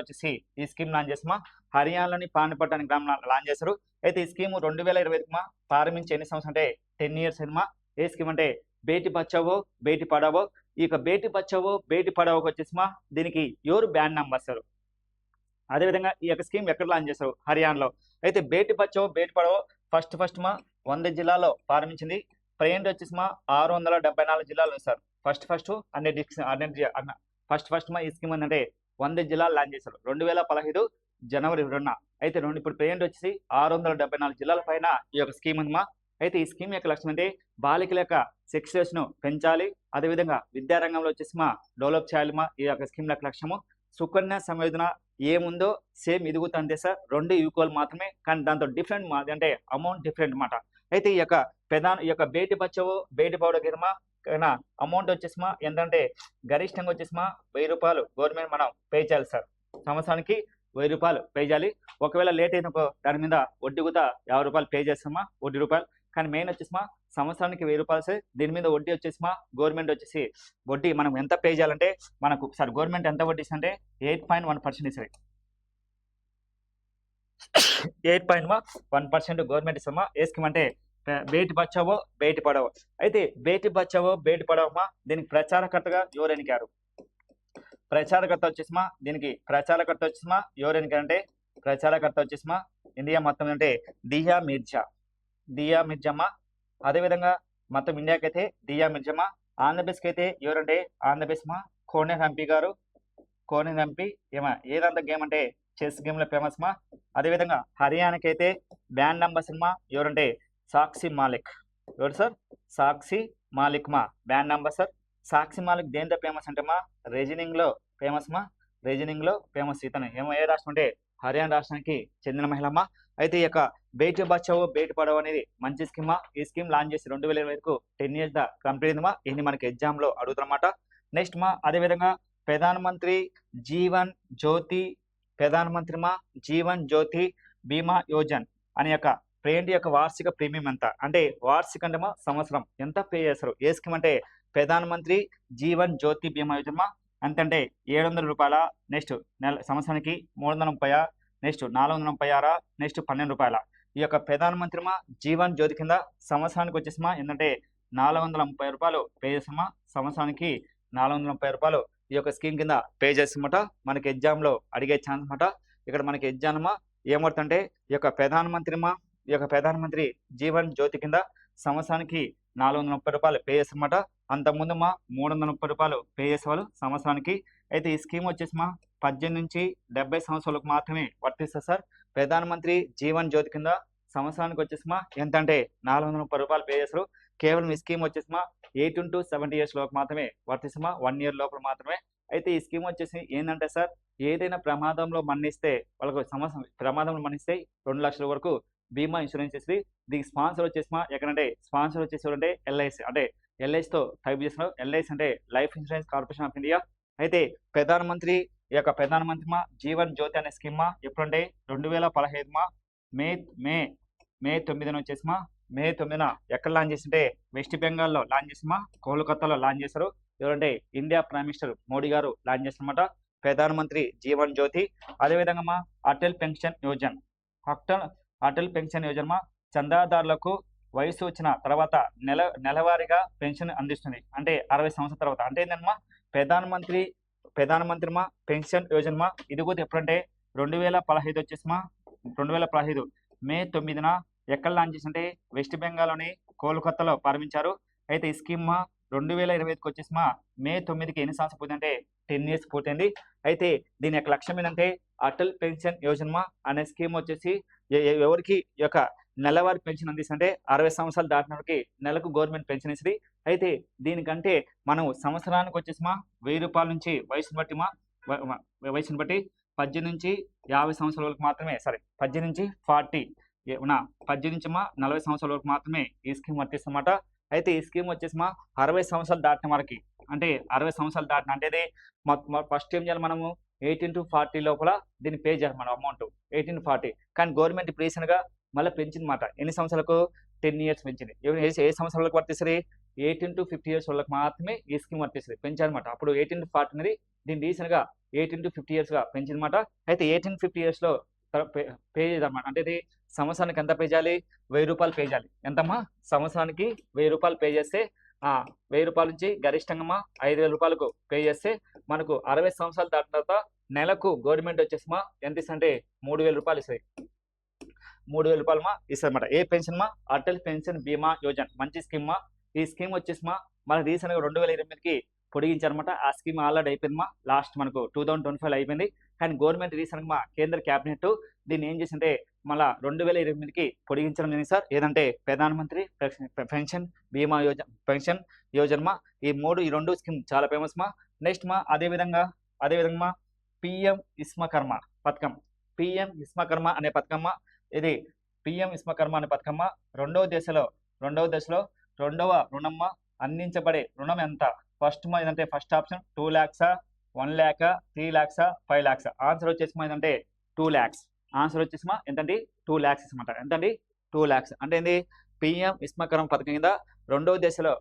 వచ్చేసి ఈ స్కీమ్ లాంచ్ చేసి హర్యానాలోని పానీపట్టు అనే గ్రామంలో లాంచ్ చేశారు. అయితే ఈ స్కీమ్ 2025 ప్రారంభించి ఎన్ని సంవత్సరం అంటే 10 ఇయర్స్ సినిమా. ఏ స్కీమ్ అంటే బేటి బచావో బేటి పడావో. ఈ యొక్క బేటి బచావో బేటి పడావోకి వచ్చేసి దీనికి ఎవరు బ్యాన్ అంబాసిడర్? అదేవిధంగా ఈ యొక్క స్కీమ్ ఎక్కడ లాంచ్ చేశారు? హర్యానాలో. అయితే బేటి బచావో బేటి పడావో ఫస్ట్ 100 జిల్లాల్లో ప్రారంభించింది. ప్రెజెంట్ వచ్చేసి 674 జిల్లాలు సార్. ఫస్ట్ ఈ స్కీమ్ ఏంటంటే 100 జిల్లాలు లాంచ్ చేశారు 2015 జనవరి 2న. అయితే ఇప్పుడు ప్రెజెంట్ వచ్చేసి 674 జిల్లాల పైన ఈ యొక్క స్కీమ్ ఉందమ్మా. అయితే ఈ స్కీమ్ యొక్క లక్ష్యం అంటే బాలికల యొక్క సెక్స్ను పెంచాలి, అదేవిధంగా విద్యారంగంలో వచ్చేసి డెవలప్ చేయాలి. ఈ యొక్క స్కీమ్ యొక్క లక్ష్యము సుకన్య సమయోజన ఏముందో సేమ్ ఇది కూడా అంతే సార్. 2 ఈక్వల్ మాత్రమే, కానీ దాంతో డిఫరెంట్ అంటే అమౌంట్ డిఫరెంట్ అన్నమాట. అయితే ఈ యొక్క బేటి బచావో బేటి పడావో కింద అమౌంట్ వచ్చేసి ఏంటంటే గరిష్టంగా వచ్చేసి 1000 రూపాయలు గవర్నమెంట్ మనం పే చేయాలి సార్. సంవత్సరానికి 1000 రూపాయలు పే చేయాలి. ఒకవేళ లేట్ అయినకో దాని మీద వడ్డీ కూడా 50 రూపాయలు పే చేస్తామా, వడ్డీ రూపాయలు. కానీ మెయిన్ వచ్చేసి సంవత్సరానికి 1000 రూపాయలు సార్. దీని మీద వడ్డీ వచ్చేసి గవర్నమెంట్ వచ్చేసి వడ్డీ మనం ఎంత పే చేయాలంటే మనకు సార్ గవర్నమెంట్ ఎంత వడ్డీ అంటే 8.1% ఇస్తుంది. 8.1% గవర్నమెంట్ ఇస్తామా. ఏ స్కీమ్ అంటే బేటి బచావో బేటి పడావో. అయితే బేటి బచావో బేటి పడావో దీనికి ప్రచారకర్తగా ఎవరు ఎన్నికారు? ప్రచారకర్త వచ్చేసి ఎవరు ఎన్నికారంటే ప్రచారకర్త వచ్చేసి ఇండియా మొత్తం అంటే దియా మిర్జా అమ్మా. అదేవిధంగా మొత్తం ఇండియాకి అయితే దియా మిర్జా. ఆంధ్రప్రదేశ్కి అయితే ఎవరంటే ఆంధ్రప్రదేశ్ కోనేరు హంపి గారు. కోనేరు హంపి ఏదంతా గేమ్ అంటే చెస్ గేమ్ లో ఫేమస్ మా. అదేవిధంగా హర్యానాకి అయితే బ్యాండ్ అంబాసిడర్ ఎవరంటే సాక్షి మాలిక్. ఎవరు సార్? సాక్షి మాలిక్ బ్యాండ్ అంబాసిడర్. సాక్షి మాలిక్ దేంతో ఫేమస్ అంటే రీజనింగ్ లో ఫేమస్. ఇతను ఏ రాష్ట్రం అంటే హర్యానా రాష్ట్రానికి చెందిన మహిళమ్మ. అయితే ఈ యొక్క బేటి బచావో బేటి పడావో అనేది మంచి స్కీమ్. ఈ స్కీమ్ లాంచ్ చేసి 2025 10 ఇయర్స్ కంప్లీట్ అయిందమ్మా. ఇది మనకి ఎగ్జామ్ లో అడుగుతారన్నమాట. నెక్స్ట్ అదేవిధంగా ప్రధానమంత్రి జీవన్ జ్యోతి బీమా యోజన అనే యొక్క ప్రేంటి యొక్క వార్షిక ప్రీమియం ఎంత అంటే వార్షిక అంటే సంవత్సరం ఎంత పే చేస్తారు? ఏ స్కీమ్ అంటే ప్రధానమంత్రి జీవన్ జ్యోతి బీమా యోజన ఎంతంటే 700 రూపాయల. నెక్స్ట్ సంవత్సరానికి 330, నెక్స్ట్ 436, నెక్స్ట్ 12 రూపాయల. ఈ యొక్క ప్రధానమంత్రి జీవన్ జ్యోతి కింద సంవత్సరానికి వచ్చేసి ఏంటంటే 430 రూపాయలు పే చేస్తామా. సంవత్సరానికి 430 రూపాయలు ఈ యొక్క స్కీమ్ కింద పే చేస్తామట. మనకి ఎగ్జామ్ లో అడిగే ఛాన్స్ అనమాట. ఇక్కడ మనకి ఎగ్జామ్ ఏమవుతుందంటే ఈ యొక్క ప్రధానమంత్రి జీవన్ జ్యోతి కింద సంవత్సరానికి 430 రూపాయలు పే చేస్తామట. అంతకుముందు 330 రూపాయలు పే చేసేవాళ్ళు సంవత్సరానికి. అయితే ఈ స్కీమ్ వచ్చేసి 18 నుంచి 70 సంవత్సరాలకు మాత్రమే వర్తిస్తుంది సార్. ప్రధానమంత్రి జీవన్ జ్యోతి కింద సంవత్సరానికి వచ్చేసి ఎంత అంటే 430 రూపాయలు పే చేస్తారు. కేవలం ఈ స్కీమ్ వచ్చేసి 18 to 70 ఇయర్స్ లోపు మాత్రమే వర్తిస్తామా, 1 ఇయర్ లోపల మాత్రమే. అయితే ఈ స్కీమ్ వచ్చేసి ఏంటంటే సార్ ఏదైనా ప్రమాదంలో మరణిస్తే వాళ్ళకు ప్రమాదంలో మరణిస్తే 2 లక్షల వరకు బీమా ఇన్సూరెన్స్ చేసి. దీనికి స్పాన్సర్ వచ్చేసి ఎక్కడంటే స్పాన్సర్ వచ్చేసి అంటే ఎల్ఐసి అంటే ఎల్ఐసితో టైప్ చేస్తున్నారు. ఎల్ఐసి అంటే life insurance corporation of India. అయితే ప్రధానమంత్రి జీవన్ జ్యోతి అనే స్కీమ్ ఎప్పుడంటే 2015 మే 9న వచ్చేసి మే 9న ఎక్కడ లాంచ్ చేసింటే వెస్ట్ బెంగాల్లో లాంచ్ చేసి కోల్కతాలో లాంచ్ చేశారు. ఎవరంటే ఇండియా ప్రైమ్ మినిస్టర్ మోడీ గారు లాంచ్ చేస్తారన్నమాట ప్రధానమంత్రి జీవన్ జ్యోతి. అదేవిధంగా అటల్ పెన్షన్ యోజన చందాదారులకు వయసు వచ్చిన తర్వాత నెలవారీగా పెన్షన్ అందిస్తుంది. అంటే 60 సంవత్సరాల తర్వాత. అంటే ఏంటమ్మా ప్రధానమంత్రి పెన్షన్ యోజన. ఇది కూడా ఎప్పుడంటే 2015 వచ్చేసి 2015 మే 9న ఎక్కడ లాంచ్ చేసింటే వెస్ట్ బెంగాల్లోని కోల్కతాలో ప్రారంభించారు. అయితే ఈ స్కీమ్ 2025కి వచ్చేసి మే 9కి ఎన్ని సంవత్సరాలు పూర్తింటే 10 ఇయర్స్ పూర్తయింది. అయితే దీని యొక్క లక్ష్యం ఏంటంటే అటల్ పెన్షన్ యోజన అనే స్కీమ్ వచ్చేసి ఎవరికి యొక్క నెలవారీ పెన్షన్ అందిస్తుంటే 60 సంవత్సరాలు దాటిన వారికి నెలకు గవర్నమెంట్ పెన్షన్ ఇస్తుంది. అయితే దీనికంటే మనం సంవత్సరానికి వచ్చేసిమా 1000 రూపాయల నుంచి వయసును బట్టి వయసును బట్టి 18 నుంచి 50 సంవత్సరాల వరకు మాత్రమే 18 నుంచి 40 18 నుంచి 40 సంవత్సరాల వరకు మాత్రమే ఈ స్కీమ్ వర్తిస్తుందన్నమాట. అయితే ఈ స్కీమ్ వచ్చేసిమా 60 సంవత్సరాలు దాటిన వరకు, అంటే 60 సంవత్సరాలు దాటిన అంటే ఫస్ట్ ఏం చేయాలి, మనము 18 to 40 లోపల దీన్ని పే చేయాలి మనం అమౌంట్ 18 to 40. కానీ గవర్నమెంట్ ఇప్పుడు రీసెంట్గా మళ్ళీ పెంచిందన్నమాట. ఎన్ని సంవత్సరాలకు? 10 years పెంచింది. ఏ సంవత్సరాలకు వర్తిస్తుంది? 18 to 50 years వాళ్ళకి మాత్రమే ఈ స్కీమ్ వర్తిస్తుంది, పెంచారనమాట. అప్పుడు 18 to 40 అనేది దీన్ని రీసెంట్గా 18 to 50 years గా పెంచిందన్నమాట. అయితే 18 to 50 years లో పే చేయాలన్నమాట. అంటే ఇది సంవత్సరానికి ఎంత పే చేయాలి? 1000 రూపాయలు పే చేయాలి. ఎంతమ్మా? సంవత్సరానికి 1000 రూపాయలు పే చేస్తే 1000 రూపాయల నుంచి గరిష్టంగా 5000 రూపాయలకు పే చేస్తే మనకు 60 సంవత్సరాలు దాటిన తర్వాత నెలకు గవర్నమెంట్ వచ్చేసిమా ఎంత ఇస్తుందంటే 3000 రూపాయలు ఇస్తుంది. 3000 రూపాయలు ఇస్తుంది అనమాట. ఏ పెన్షన్ అటల్ పెన్షన్ బీమా యోజన, మంచి స్కీమ్. ఈ స్కీమ్ వచ్చేసిమా మన రీసెంట్గా 2028కి పొడిగించారనమాట. ఆ స్కీమ్ ఆల్రెడీ అయిపోయింది లాస్ట్ మనకు 2025 అయిపోయింది. కానీ గవర్నమెంట్ రీసెంట్గా కేంద్ర క్యాబినెట్ దీన్ని ఏం చేసింటే మళ్ళీ 2028కి పొడిగించడం జరిగింది సార్. ఏదంటే ప్రధానమంత్రి పెన్షన్ బీమా పెన్షన్ యోజన. ఈ రెండు స్కీమ్ చాలా ఫేమస్ నెక్స్ట్ అదేవిధంగా పిఎం విశ్వకర్మ పథకం. పిఎం విశ్వకర్మ అనే పథకం, ఇది పిఎం విశ్వకర్మ అనే పథకం రెండవ దశలో రెండవ రుణం అందించబడే రుణం ఎంత? ఏదంటే first option 2 lakhs, 1 lakh, 3 lakhs, 5 lakhs. Answer వచ్చేసి ఏంటంటే 2 lakhs. ఆన్సర్ వచ్చేసి ఎంతండి? 2 lakhs అనమాట. ఎంతండి? 2 lakhs. అంటే ఏంది? పిఎం విశ్వకర్మ పథకం కింద రెండవ దశలో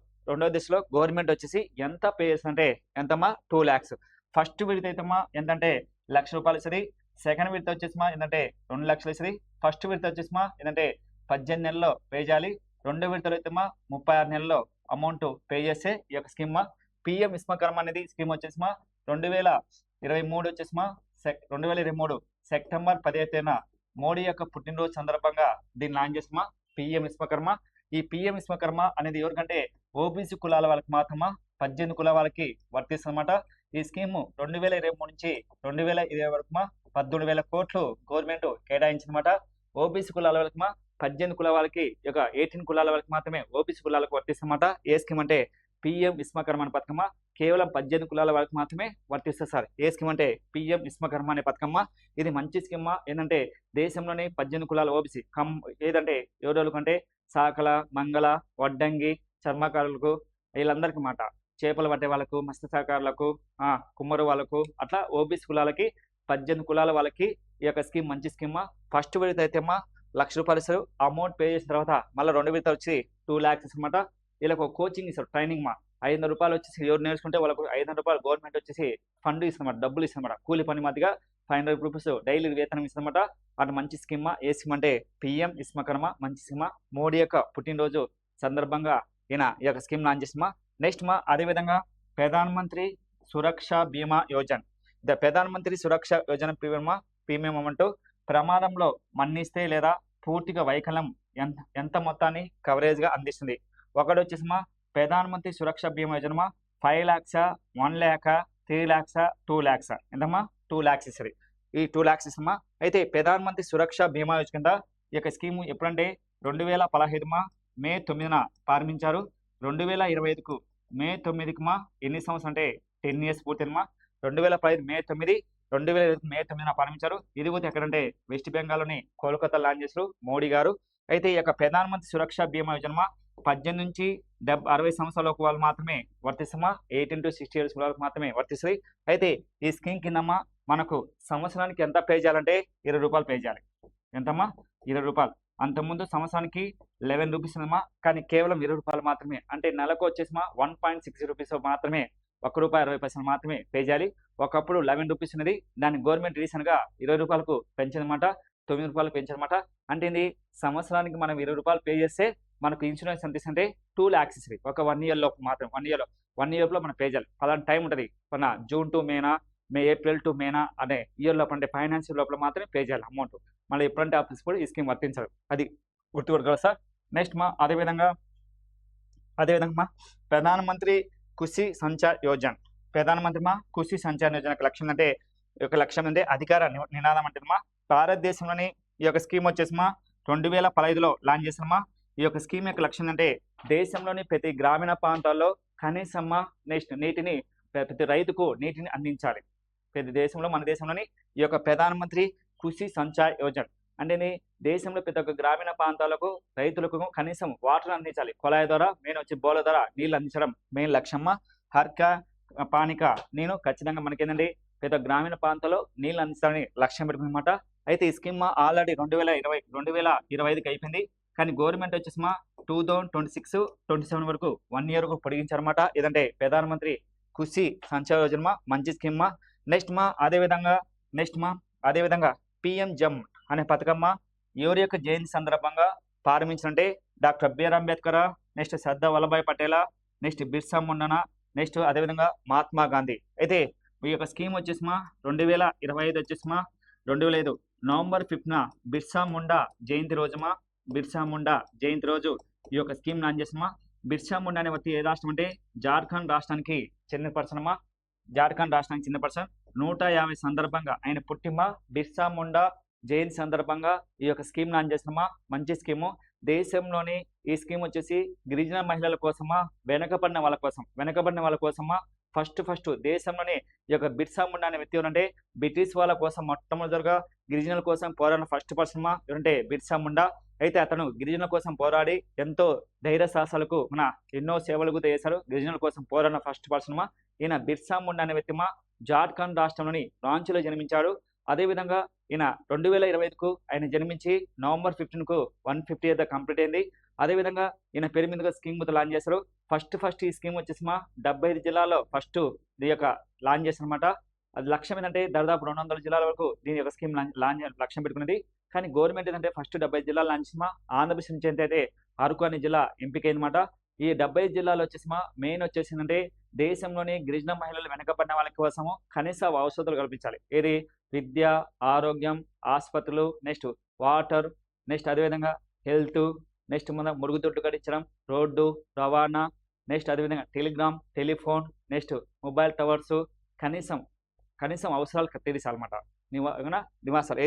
గవర్నమెంట్ వచ్చేసి ఎంత పే చేస్తుందంటే ఎంతమ్మా? 2 lakhs. ఫస్ట్ విడత అయితే ఎంతంటే 1,00,000 రూపాయలు ఇస్తుంది. సెకండ్ విడత వచ్చేసి ఏంటంటే 2 లక్షలు ఇస్తుంది. ఫస్ట్ విడత వచ్చేసి ఏంటంటే 18 నెలల్లో పే చేయాలి. రెండో విడతలో అయితే 36 నెలల్లో అమౌంట్ పే చేస్తే ఈ యొక్క స్కీమ్ పిఎం విశ్వకర్మ అనేది స్కీమ్ వచ్చేసి 2023 సెప్టెంబర్ 15న మోడీ యొక్క పుట్టినరోజు సందర్భంగా దీన్ని లాంచ్ చేసిన పిఎం విశ్వకర్మ. ఈ పిఎం విశ్వకర్మ అనేది ఎవరికంటే ఓబీసీ కులాల వాళ్ళకి మాత్రమా 18 కులాల వాళ్ళకి వర్తిస్తుందన్నమాట. ఈ స్కీమ్ 2023 నుంచి 2020 వరకు 17,000 కోట్లు గవర్నమెంట్ కేటాయించిందన్నమాట. ఓబీసీ కులాల వాళ్ళకి 18 కులాల వాళ్ళకి, 18 కులాల వాళ్ళకి మాత్రమే ఓబీసీ కులాలకు వర్తిస్తుందన్నమాట. ఏ స్కీమ్ అంటే పిఎం విశ్వకర్మ అనే పథకం కేవలం 18 కులాల వాళ్ళకి మాత్రమే వర్తిస్తుంది సార్. ఏ స్కీమ్ అంటే పిఎం విశ్వకర్మ అనే పథకం. ఇది మంచి స్కీమ్. ఏంటంటే దేశంలోని 18 కులాల ఓబీసీ ఏదంటే ఎవరోళ్ళకు అంటే సాకల, మంగళ, వడ్డంగి, చర్మకారులకు, వీళ్ళందరికీ మాట, చేపలు పట్టే వాళ్ళకు, మత్స్యకారులకు, కుమ్మరు వాళ్ళకు, అట్లా ఓబీసీ కులాలకి 18 కులాల వాళ్ళకి ఈ యొక్క స్కీమ్ మంచి స్కీమ్. ఫస్ట్ విడత అయితే 1,00,000 రూపాయలు ఇస్తారు. అమౌంట్ పే చేసిన తర్వాత మళ్ళీ రెండో విడత వచ్చి 2 lakhs అనమాట. వీళ్ళకి ఒక కోచింగ్ ఇస్తారు, ట్రైనింగ్ 500 రూపాయలు వచ్చేసి ఎవరు నేర్చుకుంటే వాళ్ళకు 500 రూపాయలు గవర్నమెంట్ వచ్చేసి ఫండ్ ఇస్తుందన్నమాట, డబ్బులు ఇస్తుందన్నమాట. కూలి పని మధ్యగా 500 రూపీస్ డైలీ వేతనం ఇస్తుందన్నమాట. అటు మంచి స్కీమ్. ఏ స్కీమ్ అంటే పిఎం విశ్వకర్మ, మంచి స్కీమ్. మోడీ యొక్క పుట్టినరోజు సందర్భంగా ఈ యొక్క స్కీమ్ లాంచ్ చేస్తామా. నెక్స్ట్ అదేవిధంగా ప్రధానమంత్రి సురక్ష బీమా యోజన. ప్రధానమంత్రి సురక్ష యోజన ప్రీమియం అమౌంట్ ప్రమాదంలో మరణిస్తే లేదా పూర్తిగా వైకల్యం ఎంత మొత్తాన్ని కవరేజ్ గా అందిస్తుంది? ఒకటి వచ్చేసి ప్రధానమంత్రి సురక్ష బీమా Yojana 5 lakhs, 1 lakh, 3 lakhs, 2 lakhs. ఎంతమ్మా? 2 lakhs ఇస్తుంది. ఈ 2 lakhs ఇస్తామా. అయితే ప్రధానమంత్రి సురక్ష బీమా యోజన కింద ఈ యొక్క స్కీమ్ ఎప్పుడంటే 2015 మే 9న ప్రారంభించారు. 2025 మే 9కి ఎన్ని సంవత్సరం అంటే 10 years పూర్తయిందమ్మా. 2015 మే 9, 2025 మే 9న ప్రారంభించారు. ఇది కూడా ఎక్కడంటే వెస్ట్ బెంగాల్లోని కోల్కతా లాంచ్ చేశారు మోడీ గారు. అయితే ఈ యొక్క ప్రధానమంత్రి సురక్ష బీమా యోజన 18 నుంచి 60 సంవత్సరాల వాళ్ళు మాత్రమే వర్తిస్తామా. 18 to 60 years వాళ్ళకి మాత్రమే వర్తిస్తుంది. అయితే ఈ స్కీమ్ కిందమ్మా మనకు సంవత్సరానికి ఎంత పే చేయాలంటే 20 రూపాయలు పే చేయాలి. ఎంతమ్మా? 20 రూపాయలు. అంతకుముందు సంవత్సరానికి 11 రూపీస్ ఉందమ్మా. కానీ కేవలం 20 రూపాయలు మాత్రమే. అంటే నెలకు వచ్చేసిమా 1.60 రూపీస్ మాత్రమే, ₹1.60 మాత్రమే పే చేయాలి. ఒకప్పుడు 11 రూపీస్ ఉన్నది, దాన్ని గవర్నమెంట్ రీసెంట్గా 20 రూపాయలకు పెంచిందన్నమాట. 9 రూపాయలు పెంచారన్నమాట. అంటే ఇది సంవత్సరానికి మనం 20 రూపాయలు పే చేస్తే మనకు ఇన్సూరెన్స్ ఎంత ఇస్తుంటే 2 lakhs ఇస్తుంది. ఒక 1 year లోపు మాత్రం 1 year లో మనం పే చేయాలి. అలాంటి టైం ఉంటుంది. మన June to Mena, April to మేనా అనే ఇయర్ లోపల అంటే ఫైనాన్షియల్ లోపల మాత్రమే పే చేయాలి అమౌంట్. మళ్ళీ ఎప్పుడంటే ఆఫీస్ కూడా ఈ స్కీమ్ వర్తించదు. అది గుర్తుపెట్టుకోవాలి సార్. నెక్స్ట్ అదేవిధంగా ప్రధానమంత్రి కృషి సంచార్ యోజన. ప్రధానమంత్రి కృషి సంచార్ యోజన లక్ష్యం అంటే అధికార నినాదం అంటే భారతదేశంలోని ఈ యొక్క స్కీమ్ వచ్చేసి 2015లో లాంచ్ చేసినమా. ఈ యొక్క స్కీమ్ యొక్క లక్ష్యం అంటే దేశంలోని ప్రతి గ్రామీణ ప్రాంతాల్లో కనీసమ్మ నెక్స్ట్ నీటిని ప్రతి రైతుకు నీటిని అందించాలి. ప్రతి దేశంలో మన దేశంలోని ఈ యొక్క ప్రధానమంత్రి కృషి సంచాయ్ యోజన అంటే దేశంలో ప్రతి ఒక్క గ్రామీణ ప్రాంతాలకు రైతులకు కనీసం వాటర్ అందించాలి. కుళాయి ద్వారా మెయిన్ వచ్చి బోల ద్వారా నీళ్ళు అందించడం మెయిన్ లక్ష్యమ్మ. హర్క పానిక నేను ఖచ్చితంగా మనకేంటంటే ప్రతి ఒక్క గ్రామీణ ప్రాంతాల్లో నీళ్ళు అందించాలని లక్ష్యం పెట్టుకున్నమాట. అయితే ఈ స్కీమ్ ఆల్రెడీ 2025కి అయిపోయింది. కానీ గవర్నమెంట్ వచ్చేసి 2026-27 వరకు 1 year పొడిగించారన్నమాట. ఇదంటే ప్రధానమంత్రి కృషి సంచాయ్ యోజన మంచి స్కీమ్. అదేవిధంగా పిఎం జమ్ అనే పథకం ఎవరి యొక్క జయంతి సందర్భంగా ప్రారంభించాలంటే doctor B R Ambedkar, next Sardar Vallabhbhai Patel, next Birsa Munda, next అదేవిధంగా మహాత్మా గాంధీ. అయితే ఈ యొక్క స్కీమ్ వచ్చేసి 2025 వచ్చేసి 2005 నవంబర్ 5న బిర్సా ముండా జయంతి రోజు ఈ యొక్క స్కీమ్ లాంచ్ చేసినమా. బిర్సా ముండా అనే వ్యక్తి ఏ రాష్ట్రం అంటే జార్ఖండ్ రాష్ట్రానికి చెందిన పర్సన్. 150 సందర్భంగా ఆయన పుట్టిమ బిర్సా ముండా జయంతి సందర్భంగా ఈ యొక్క స్కీమ్ లాంచ్ చేసినమా. మంచి స్కీము. దేశంలోని ఈ స్కీమ్ వచ్చేసి గిరిజన మహిళల కోసమా, వెనకబడిన వాళ్ళ కోసమా ఫస్ట్ దేశంలోనే ఈ యొక్క బిర్సా ముండా అనే వ్యక్తి ఎవరంటే బ్రిటిష్ వాళ్ళ కోసం మొట్టమొదటిగా గిరిజనుల కోసం పోరాడిన ఫస్ట్ పర్సన్ ఎవరంటే బిర్సా ముండా. అయితే అతను గిరిజనుల కోసం పోరాడి ఎంతో ధైర్య సాహసాలకు ఎన్నో సేవలకు చేశారు. గిరిజనుల కోసం పోరాడిన ఫస్ట్ పర్సన్ ఈయన బిర్సా ముండా అనే వ్యక్తి జార్ఖండ్ రాష్ట్రంలోని రాంచీలో జన్మించాడు. అదేవిధంగా ఈయన 2025కు ఆయన జన్మించి నవంబర్ 15కు 150th కంప్లీట్ అయింది. అదేవిధంగా ఈయన పేరు మీదుగా స్కీమ్ లాంచ్ చేశారు. ఫస్ట్ ఈ స్కీమ్ వచ్చేసి 75 జిల్లాల్లో ఫస్ట్ ఈ యొక్క లాంచ్ చేశారన్నమాట. అది లక్ష్యం ఏంటంటే దాదాపు 200 జిల్లాల వరకు దీని యొక్క స్కీమ్ లక్ష్యం పెట్టుకున్నది. కానీ గవర్నమెంట్ ఏంటంటే ఫస్ట్ 75 జిల్లాలు లాంచ్ చేసిమా. ఆంధ్రప్రదేశ్ నుంచి అయితే అరకు అనే జిల్లా ఎంపికైందన్నమాట. ఈ 75 జిల్లాలు వచ్చేసి మెయిన్ వచ్చేసిందంటే దేశంలోని గిరిజన మహిళలు వెనకబడిన వాళ్ళ కోసము కనీస వసతులు కల్పించాలి. ఏది విద్య, ఆరోగ్యం, ఆసుపత్రులు, నెక్స్ట్ వాటర్, నెక్స్ట్ అదేవిధంగా హెల్త్, నెక్స్ట్ మురుగుదొడ్లు కట్టించడం, రోడ్డు రవాణా, నెక్స్ట్ అదేవిధంగా టెలిఫోన్, నెక్స్ట్ మొబైల్ టవర్స్, కనీసం అవసరాలు తీర్చాలన్నమాట. నివాసాలు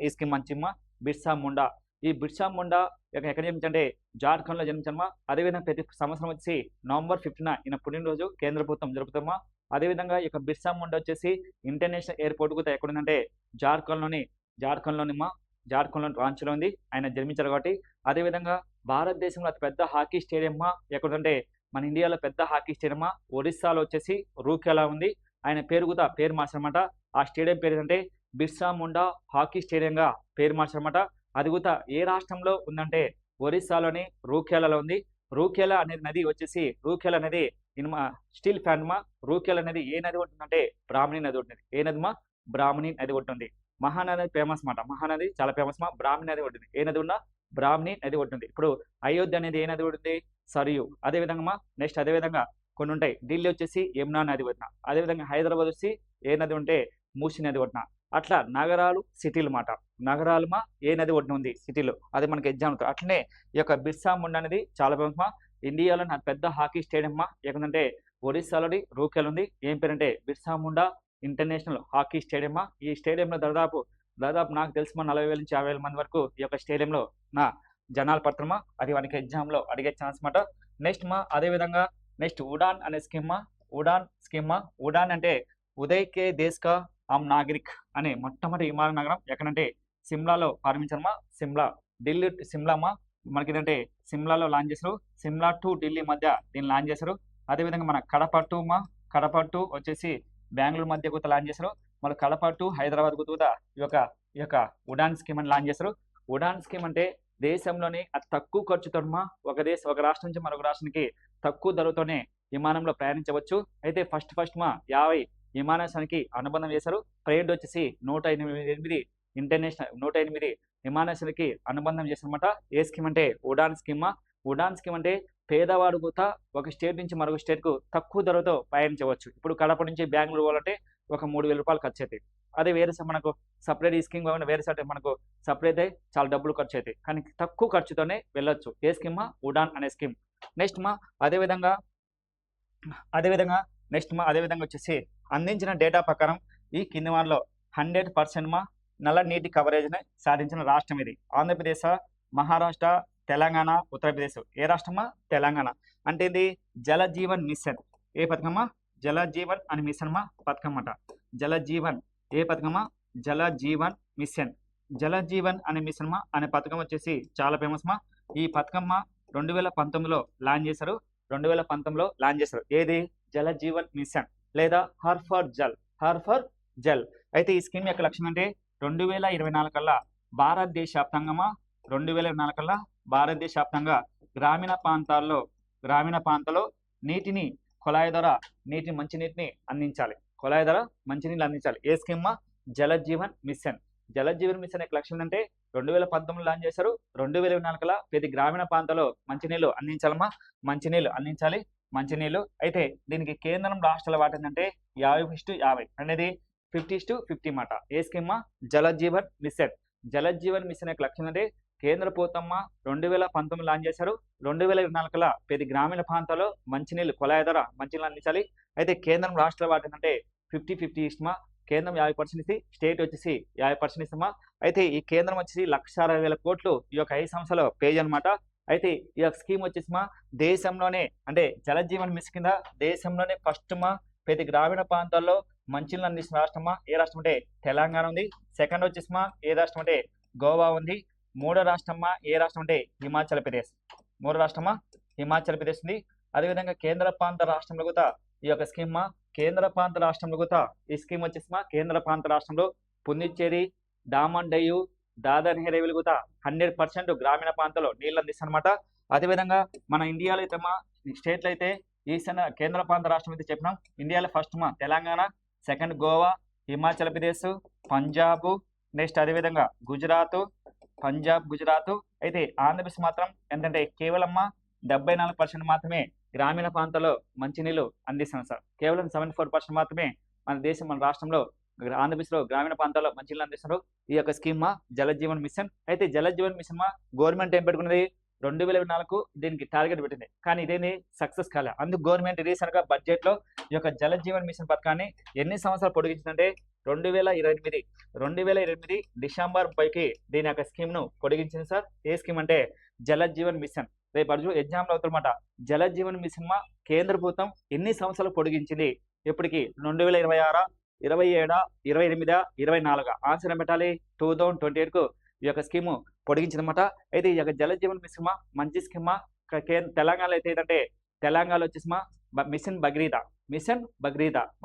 ఏ స్కీమ్ మంచిమ్మా. బిర్సా ముండా ఈ బిర్సా ముండా ఎక్కడ జన్మించంటే జార్ఖండ్లో జన్మించమ్మా. అదేవిధంగా ప్రతి సంవత్సరం వచ్చి నవంబర్ 5న ఈయన పుట్టినరోజు కేంద్ర ప్రభుత్వం జరుపుతామా. అదేవిధంగా ఈ యొక్క బిర్సా ముండా వచ్చేసి ఇంటర్నేషనల్ ఎయిర్పోర్ట్ కూడా ఎక్కడుందంటే జార్ఖండ్లోని రాంచీలో ఉంది. ఆయన జన్మించారు కాబట్టి. అదేవిధంగా భారతదేశంలో అతి పెద్ద హాకీ స్టేడియం ఎక్కడంటే మన ఇండియాలో పెద్ద హాకీ స్టేడియం ఒరిస్సాలో వచ్చేసి రూర్కేలా ఉంది. ఆయన పేరు మార్చారన్నమాట. ఆ స్టేడియం పేరు ఏంటంటే బిర్సా ముండా హాకీ స్టేడియంగా పేరు మార్చారన్నమాట. అది కూడా ఏ రాష్ట్రంలో ఉందంటే ఒరిస్సాలోని రూర్కేలాలో ఉంది. రూర్కేలా అనేది నది వచ్చేసి అనేది స్టీల్ ఫ్యాన్ రూర్కేలా అనేది ఏ నది ఉంటుందంటే బ్రాహ్మణి నది ఉంటుంది. ఏ నదిమా? బ్రాహ్మణి నది ఉంటుంది. మహానది ఫేమస్ మాట. మహానది చాలా ఫేమస్ బ్రాహ్మణి నది ఉంటుంది. ఏ నది ఉన్నా బ్రాహ్మణి నది ఉంటుంది. ఇప్పుడు అయోధ్య అనేది ఏ నది ఉంటుంది? సరియు. అదేవిధంగా నెక్స్ట్ అదేవిధంగా కొన్ని ఉంటాయి. ఢిల్లీ వచ్చేసి యమునా నది ఒడ్డున. అదేవిధంగా హైదరాబాద్ వచ్చి ఏ నది ఉంటే మూసీ నది ఒడ్డున. అట్లా నగరాలు సిటీలు మాట. నగరాలు ఏ నది ఒడ్డున ఉంది సిటీలు. అది మనకి ఎగ్జామ్. అట్లనే ఈ యొక్క బిర్సా ముండా అనేది చాలా ఫేమస్. ఇండియాలో పెద్ద హాకీ స్టేడియం ఏంటంటే ఒరిస్సాలోని రూర్కేలా ఉంది. ఏం పేరంటే Birsa Munda international hockey stadium. ఈ స్టేడియంలో దాదాపు నాకు తెలిసి 40,000 నుంచి 50,000 మంది వరకు ఈ యొక్క స్టేడియంలో జనాలు పడుతున్నా. అది మనకి ఎగ్జామ్లో అడిగే ఛాన్స్ మాట. నెక్స్ట్ అదేవిధంగా నెక్స్ట్ ఉడాన్ అనే స్కీమ్. ఉడాన్ అంటే ఉదయ్ కే దేశ్ కా ఆమ్ నాగరిక్ అనే మొట్టమొదటి విమాన నగరం ఎక్కడంటే సిమ్లాలో ప్రారంభించారమ్మా. ఢిల్లీ మనకి ఏంటంటే సిమ్లాలో లాంచ్ చేశారు. సిమ్లా టు ఢిల్లీ మధ్య దీన్ని లాంచ్ చేశారు. అదేవిధంగా మన కడప టు వచ్చేసి బెంగళూరు మధ్య కూడా లాంచ్ చేశారు. మళ్ళీ కడప టు హైదరాబాద్ కూడా ఈ యొక్క ఉడాన్ స్కీమ్ అని లాంచ్ చేశారు. ఉడాన్ స్కీమ్ అంటే దేశంలోని అతి తక్కువ ఖర్చుతో ఒక రాష్ట్రం నుంచి మరొక రాష్ట్రానికి తక్కువ ధరతోనే విమానంలో ప్రయాణించవచ్చు. అయితే ఫస్ట్ 50 విమానాశ్రయానికి అనుబంధం చేశారు. ప్రైవేట్ వచ్చేసి 108 విమానాశ్రయానికి అనుబంధం చేశారన్నమాట. ఏ స్కీమ్ అంటే ఉడాన్ స్కీమ్. ఉడాన్ స్కీమ్ అంటే పేదవాడు కూడా ఒక స్టేట్ నుంచి మరొక స్టేట్కు తక్కువ ధరతో ప్రయాణించవచ్చు. ఇప్పుడు కడప నుంచి బెంగళూరు పోవాలంటే ఒక 3,000 రూపాయలు ఖర్చు అవుతాయి. అదే వేరే మనకు సపరేట్ ఈ స్కీమ్ కాకుండా వేరే సైడ్ మనకు సపరేట్ అయితే చాలా డబ్బులు ఖర్చు అవుతాయి. కానీ తక్కువ ఖర్చుతోనే వెళ్ళొచ్చు. ఏ స్కీమ్? ఉడాన్ అనే స్కీమ్. నెక్స్ట్ అదేవిధంగా వచ్చేసి అందించిన డేటా ప్రకారం ఈ కింది వారిలో 100% నల్ల నీటి కవరేజ్ని సాధించిన రాష్ట్రం ఇది. ఆంధ్రప్రదేశ్, మహారాష్ట్ర, తెలంగాణ, ఉత్తరప్రదేశ్. ఏ రాష్ట్రమా? తెలంగాణ. అంటే ఇది జల జీవన్ మిషన్. ఏ పథకమా? జల జీవన్ అని మిషన్ మా పథకం అట. జల జీవన్ ఏ పథకమా? జల జీవన్ మిషన్. జల జీవన్ అనే మిషన్ మా అనే పథకం వచ్చేసి చాలా ఫేమస్ మా. ఈ పథకం మా 2019లో లాంచ్ చేశారు. 2019లో లాంచ్ చేశారు. ఏది? జల జీవన్ మిషన్ లేదా her for Jal. Her for Jal. అయితే ఈ స్కీమ్ యొక్క లక్ష్యం అంటే 2024 కల్లా భారతదేశ వ్యాప్తంగా 2024 కల్లా భారతదేశ వ్యాప్తంగా గ్రామీణ ప్రాంతాల్లో నీటిని కుళాయి ద్వారా మంచినీటిని అందించాలి. కుళాయి ద్వారా మంచినీళ్ళు అందించాలి. ఏ scheme? Jal Jeevan machine. Jal Jeevan machine యొక్క లక్ష్యం అంటే 2019 లాంచ్ చేశారు. 2024 కల్లా ప్రతి గ్రామీణ ప్రాంతాల్లో మంచినీళ్ళు అందించాలమ్మా. మంచినీళ్ళు అందించాలి. మంచినీళ్ళు అయితే దీనికి కేంద్రం రాష్ట్రాల వాటా ఏంటంటే 50:50 అనేది 50:50 మాట. ఏ scheme? Jal Jeevan machine. Jal Jeevan machine యొక్క లక్ష్యం అంటే కేంద్ర ప్రభుత్వం 2019 లాంచ్ చేశారు. 2024 కల్లా ప్రతి గ్రామీణ ప్రాంతాల్లో మంచినీళ్ళు కుళాయి ద్వారా మంచినీళ్ళు అందించాలి. అయితే కేంద్రం రాష్ట్రాల వాటా ఏంటంటే 50:50 ఇష్టమా. కేంద్రం 50% ఇస్తే స్టేట్ వచ్చేసి 50% ఇస్తామా. అయితే ఈ కేంద్రం వచ్చేసి 1,60,000 కోట్లు ఈ యొక్క 5 సంవత్సరాల పేజ్ అనమాట. అయితే ఈ యొక్క స్కీమ్ వచ్చేసి దేశంలోనే అంటే జల జీవన్ మిషన్ కింద దేశంలోనే ఫస్ట్ ప్రతి గ్రామీణ ప్రాంతాల్లో మంచినీళ్ళు అందిస్తున్న రాష్ట్రమా. ఏ రాష్ట్రం అంటే తెలంగాణ ఉంది. సెకండ్ వచ్చేసి ఏ రాష్ట్రం అంటే గోవా ఉంది. మూడో రాష్ట్రమా ఏ రాష్ట్రం అంటే హిమాచల్ ప్రదేశ్. మూడో రాష్ట్రమా హిమాచల్ ప్రదేశ్ ఉంది. అదేవిధంగా కేంద్ర ప్రాంత రాష్ట్రంలో కూడా ఈ యొక్క స్కీమ్ కేంద్ర ప్రాంత రాష్ట్రంలో కూడా ఈ స్కీమ్ వచ్చేసి కేంద్ర ప్రాంత రాష్ట్రంలో పుదుచ్చేరి, డామన్ డయ్యు, దాదర్ హెరేవిలు కూడా 100% గ్రామీణ ప్రాంతాల్లో నీళ్ళు అందిస్తారనమాట. అదేవిధంగా మన ఇండియాలో అయితే స్టేట్లు అయితే ఈశాన్య కేంద్ర ప్రాంత రాష్ట్రం అయితే చెప్పినాం. ఇండియాలో first Telangana, second Goa, Himachal Pradesh, Punjab, next అదేవిధంగా గుజరాత్. అయితే ఆంధ్రప్రదేశ్ మాత్రం ఏంటంటే కేవలం 74% మాత్రమే గ్రామీణ ప్రాంతాల్లో మంచినీళ్ళు అందిస్తున్నాం సార్. కేవలం 74% మాత్రమే మన రాష్ట్రంలో ఆంధ్రప్రదేశ్లో గ్రామీణ ప్రాంతాల్లో మంచినీళ్ళు అందిస్తున్నారు. ఈ యొక్క స్కీమ్ జల జీవన్ మిషన్. అయితే జల జీవన్ మిషన్ గవర్నమెంట్ ఏం పెట్టుకున్నది 2024 దీనికి టార్గెట్ పెట్టింది. కానీ ఇదేంది సక్సెస్ కాలే. అందుకు గవర్నమెంట్ రీసెంట్ గా బడ్జెట్ లో ఈ యొక్క జల జీవన్ మిషన్ పథకాన్ని ఎన్ని సంవత్సరాలు పొడిగించిందంటే 2028 డిసెంబర్ 30కి దీని యొక్క స్కీమ్ ను పొడిగించింది సార్. ఏ స్కీమ్ అంటే జల జీవన్ మిషన్. రేపు అర్జు ఎగ్జామ్ లో అవుతారన్నమాట. జల జీవన్ మిషన్ కేంద్ర ప్రభుత్వం ఎన్ని సంవత్సరాలు పొడిగించింది? ఇప్పటికి 2026, 27, 28, 24 ఆన్సర్ ఏం పెట్టాలి? 2028కు ఈ యొక్క స్కీము పొడిగించిందన్నమాట. అయితే ఈ యొక్క జల జీవన్ మిషన్ మంచి స్కీమ్. తెలంగాణలో అయితే ఏంటంటే తెలంగాణలో వచ్చేసి మిషన్ భగీరథ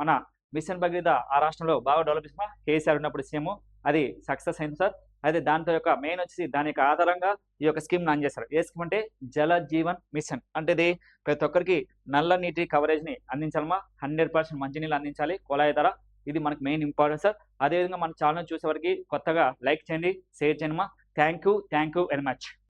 మన మిషన్ భగీరథ ఆ రాష్ట్రంలో బాగా డెవలప్ చేసిన కేసీఆర్ ఉన్నప్పుడు సీఎం అది సక్సెస్ అయింది సార్. అయితే దాంతో యొక్క మెయిన్ వచ్చేసి దాని యొక్క ఆధారంగా ఈ యొక్క స్కీమ్ లాంచ్ చేస్తారు. ఏ స్కీమ్ అంటే జల జీవన్ మిషన్. అంటే ఇది ప్రతి ఒక్కరికి నల్ల నీటి కవరేజ్ ని అందించాలమ్మా. 100% మంచినీళ్ళు అందించాలి కుళాయి ద్వారా. ఇది మనకు మెయిన్ ఇంపార్టెంట్ సార్. అదేవిధంగా మన ఛానల్ చూసే వరకు కొత్తగా లైక్ చేయండి, షేర్ చేయండి. Thank you very much.